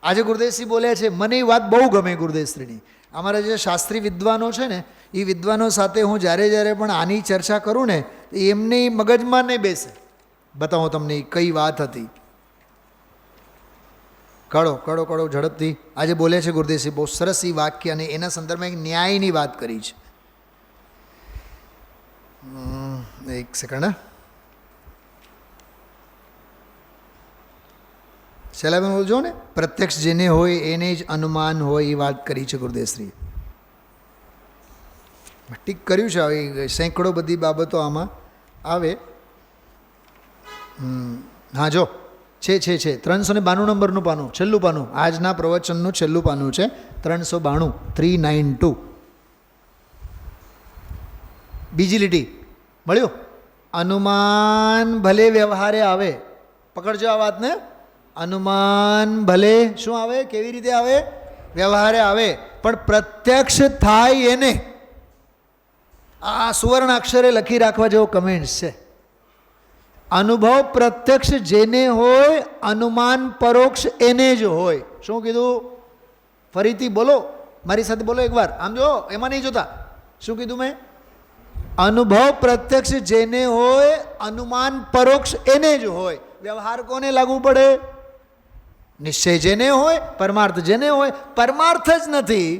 આજે ગુરુદેવશ્રી બોલ્યા છે, મને એ વાત બહુ ગમે ગુરુદેવશ્રીની. અમારા જે શાસ્ત્રી વિદ્વાનો છે ને, એ વિદ્વાનો સાથે હું જ્યારે પણ આની ચર્ચા કરું ને, એમની મગજમાં નહીં બેસે. બતાવો તમને કઈ વાત હતી. કડો ઝડપથી આજે બોલ્યા છે ગુરુદેવશ્રી, બહુ સરસ એ વાક્ય, અને એના સંદર્ભમાં એક ન્યાયની વાત કરી છે. એક સેકન્ડ. સહેલાબેન બોલજો ને, પ્રત્યક્ષ જેને હોય એને જ અનુમાન હોય, એ વાત કરી છે ગુરુદેવશ્રીએ. ટીક કર્યું છે. આવી સેંકડો બધી બાબતો આમાં આવે. હા, જો છે 392 નંબરનું પાનું, છેલ્લું પાનું, આજના પ્રવચનનું છેલ્લું પાનું છે 392, 392. બીજી લીટી મળ્યું. અનુમાન ભલે વ્યવહારે આવે, પકડજો આ વાતને. અનુમાન ભલે શું આવે, કેવી રીતે આવે? વ્યવહારે આવે, પણ પ્રત્યક્ષ થાય એને. આ સુવર્ણ અક્ષરે લખી રાખવા જેવો કમેન્ટ્સ છે. અનુભવ પ્રત્યક્ષ જેને હોય, અનુમાન પરોક્ષ એને જ હોય. શું કીધું? ફરીથી બોલો, મારી સાથે બોલો એકવાર. આમ જો, એમાં નહીં જોતા. શું કીધું મેં? અનુભવ પ્રત્યક્ષ જેને હોય, અનુમાન પરોક્ષ એને જ હોય. વ્યવહાર કોને લાગુ પડે? નિશ્ચય જેને હોય, પરમાર્થ જેને હોય. પરમાર્થ જ નથી.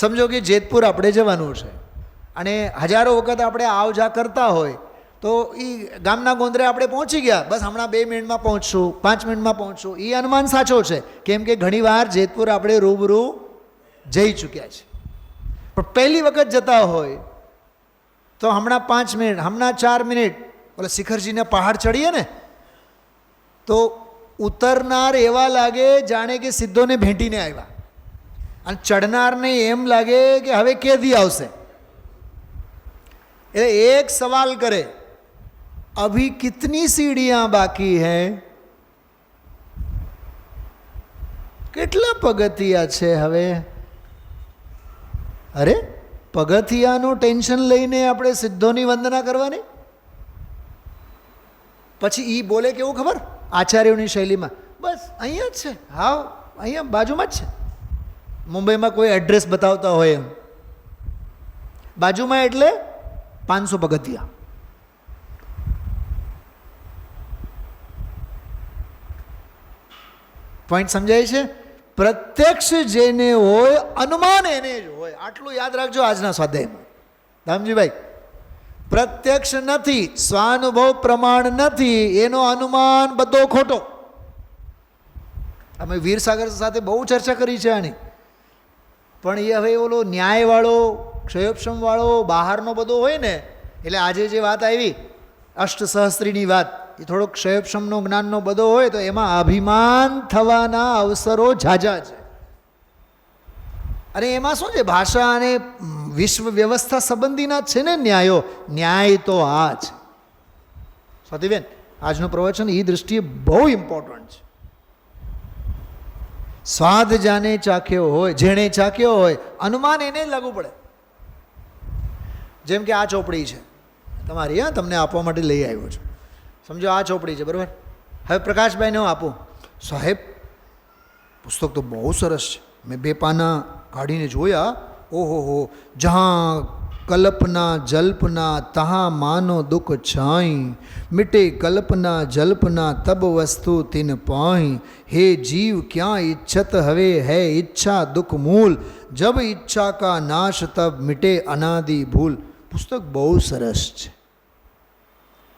સમજો કે જેતપુર આપણે જવાનું છે અને હજારો વખત આપણે આવ જા કરતા હોય તો એ ગામના ગોંદરે આપણે પહોંચી ગયા, બસ હમણાં 2 મિનિટમાં પહોંચશું, 5 મિનિટમાં પહોંચશું. એ અનુમાન સાચો છે, કેમ કે ઘણીવાર જેતપુર આપણે રૂબરૂ જઈ ચૂક્યા છે. પણ પહેલી વખત જતા હોય તો હમણાં 5 મિનિટ, હમણાં 4 મિનિટ, ઓલા શિખરજીને પહાડ ચડીએ ને તો ઉતરનાર એવા લાગે જાણે કે સિદ્ધોને ભેટીને આવ્યા, અને ચડનારને એમ લાગે કે હવે કેદી આવશે. એટલે એક સવાલ કરે, અભી કિતની સીढ़ियां બાકી હૈ? કેટલા પગથિયા છે હવે? અરે પગથિયાનું ટેન્શન લઈને આપણે સિદ્ધોની વંદના કરવાની? પછી એ બોલે કેવું ખબર? આચાર્યોની શૈલીમાં, બસ અહીંયા જ છે, હા અહીંયા બાજુમાં જ છે. મુંબઈમાં કોઈ એડ્રેસ બતાવતા હોય એમ, બાજુમાં એટલે 500 પગથિયા. પોઈન્ટ સમજાય છે? પ્રત્યક્ષ જેને હોય, અનુમાન એને જ હોય. આટલું યાદ રાખજો આજના સ્વાધ્યાયમાં. દામજીભાઈ, પ્રત્યક્ષ નથી, સ્વાનુભવ પ્રમાણ નથી, એનો અનુમાન બધો ખોટો. અમે વીરસાગર સાથે બહુ ચર્ચા કરી છે આની, પણ એ હવે ઓલો ન્યાયવાળો, ક્ષયોપશમવાળો બહારનો બધો હોય ને, એટલે આજે જે વાત આવી અષ્ટસહસ્ત્રીની વાત, એ થોડોક ક્ષયોપશમનો જ્ઞાનનો બધો હોય તો એમાં અભિમાન થવાના અવસરો ઝાઝા છે. અને એમાં શું છે, ભાષા અને વિશ્વ વ્યવસ્થા સંબંધીના છે ને ન્યાયો. ન્યાય તો આ છે. સ્વાતિબેન, આજનું પ્રવચન એ દૃષ્ટિએ બહુ ઇમ્પોર્ટન્ટ છે. સ્વાદ જાને ચાખ્યો હોય, જેણે ચાખ્યો હોય, અનુમાન એને જ લાગુ પડે. જેમ કે આ ચોપડી છે તમારી, હા, તમને આપવા માટે લઈ આવ્યો છું. સમજો આ ચોપડી છે, બરાબર? હવે પ્રકાશભાઈને હું આપું, સાહેબ પુસ્તક તો બહુ સરસ છે, મેં 2 પાના કાઢીને જોયા, ઓહો હો, જહાં કલ્પના જલ્પના તહાં માનો દુઃખ છાઈ, મિટે કલ્પના જલ્પના તબ વસ્તુ તિન પાઈ, હે જીવ ક્યાં ઈચ્છત હવે હૈ ઈચ્છા દુઃખ મૂલ, જબ ઈચ્છા કા નાશ તબ મિટે અનાદિ ભૂલ. પુસ્તક બહુ સરસ છે.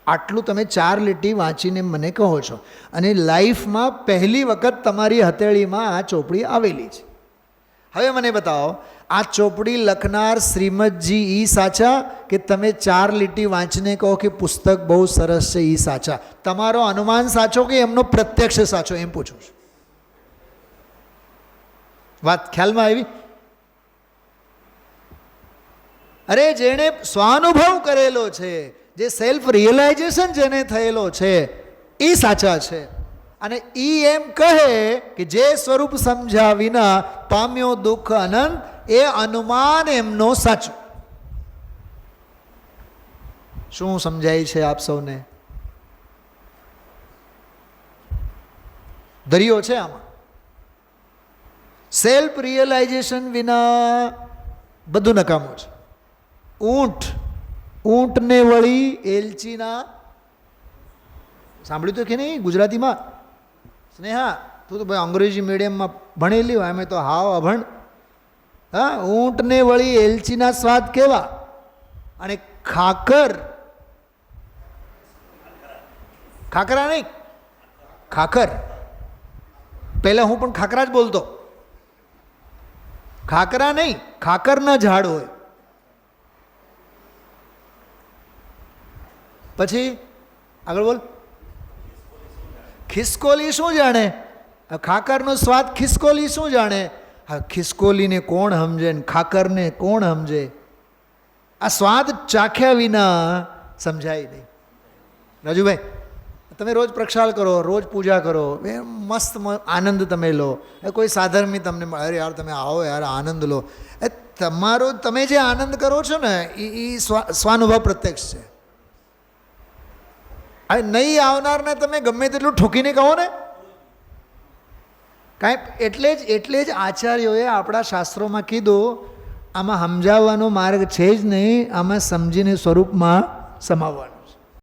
આટલું તમે 4 લીટી વાંચીને મને કહો છો, અને લાઈફમાં પહેલી વખત તમારી હથેળીમાં આ ચોપડી આવેલી છે. હવે મને બતાવો, આ ચોપડી લખનાર શ્રીમદજી ઈ સાચા, કે તમે 4 લીટી વાંચીને કહો કે પુસ્તક બહુ સરસ છે ઈ સાચા? તમારો અનુમાન સાચો કે એમનો પ્રત્યક્ષ સાચો, એમ પૂછું છું. વાત ખ્યાલમાં આવી? અરે જેણે સ્વાનુભવ કરેલો છે, જે સેલ્ફ રિયલાઇઝેશન જેને થયેલો છે એ સાચા છે. અને એ એમ કહે કે જે સ્વરૂપ સમજ્યા વિના પામ્યો દુઃખ અનંત, એ અનુમાન એમનો સાચો. શું સમજાય છે આપ સૌને? દરિયો છે આમાં. સેલ્ફ રિયલાઇઝેશન વિના બધું નકામું છે. ઊંટને વળી એલચીના, સાંભળ્યું તો કે નહીં ગુજરાતીમાં? સ્નેહા, તું તો ભાઈ અંગ્રેજી મીડિયમમાં ભણેલી હોય, અમે તો હાવ અભણ. હા, ઊંટને વળી એલચીના સ્વાદ કેવા? અને ખાખરા નહીં, ખાખર. પહેલાં હું પણ ખાખરા જ બોલતો. ખાખરા નહીં, ખાખરના ઝાડ હોય. પછી આગળ બોલ. ખિસકોલી શું જાણે? ખાકરનો સ્વાદ ખિસકોલી શું જાણે? હા, ખિસકોલીને કોણ સમજે ને ખાકરને કોણ સમજે? આ સ્વાદ ચાખ્યા વિના સમજાય નહીં. રાજુભાઈ, તમે રોજ પ્રક્ષાલ કરો, રોજ પૂજા કરો, એ મસ્ત આનંદ તમે લો. કોઈ સાધર્મી તમને અરે યાર તમે આવો યાર આનંદ લો. એ તમારો તમે જે આનંદ કરો છો ને એ સ્વાનુભવ પ્રત્યક્ષ છે. હવે નહીં આવનારને તમે ગમે તેટલું ઠોકીને કહો ને કાંઈ. એટલે જ આચાર્યોએ આપણા શાસ્ત્રોમાં કીધું આમાં સમજાવવાનો માર્ગ છે જ નહીં, આમાં સમજીને સ્વરૂપમાં સમાવવાનો.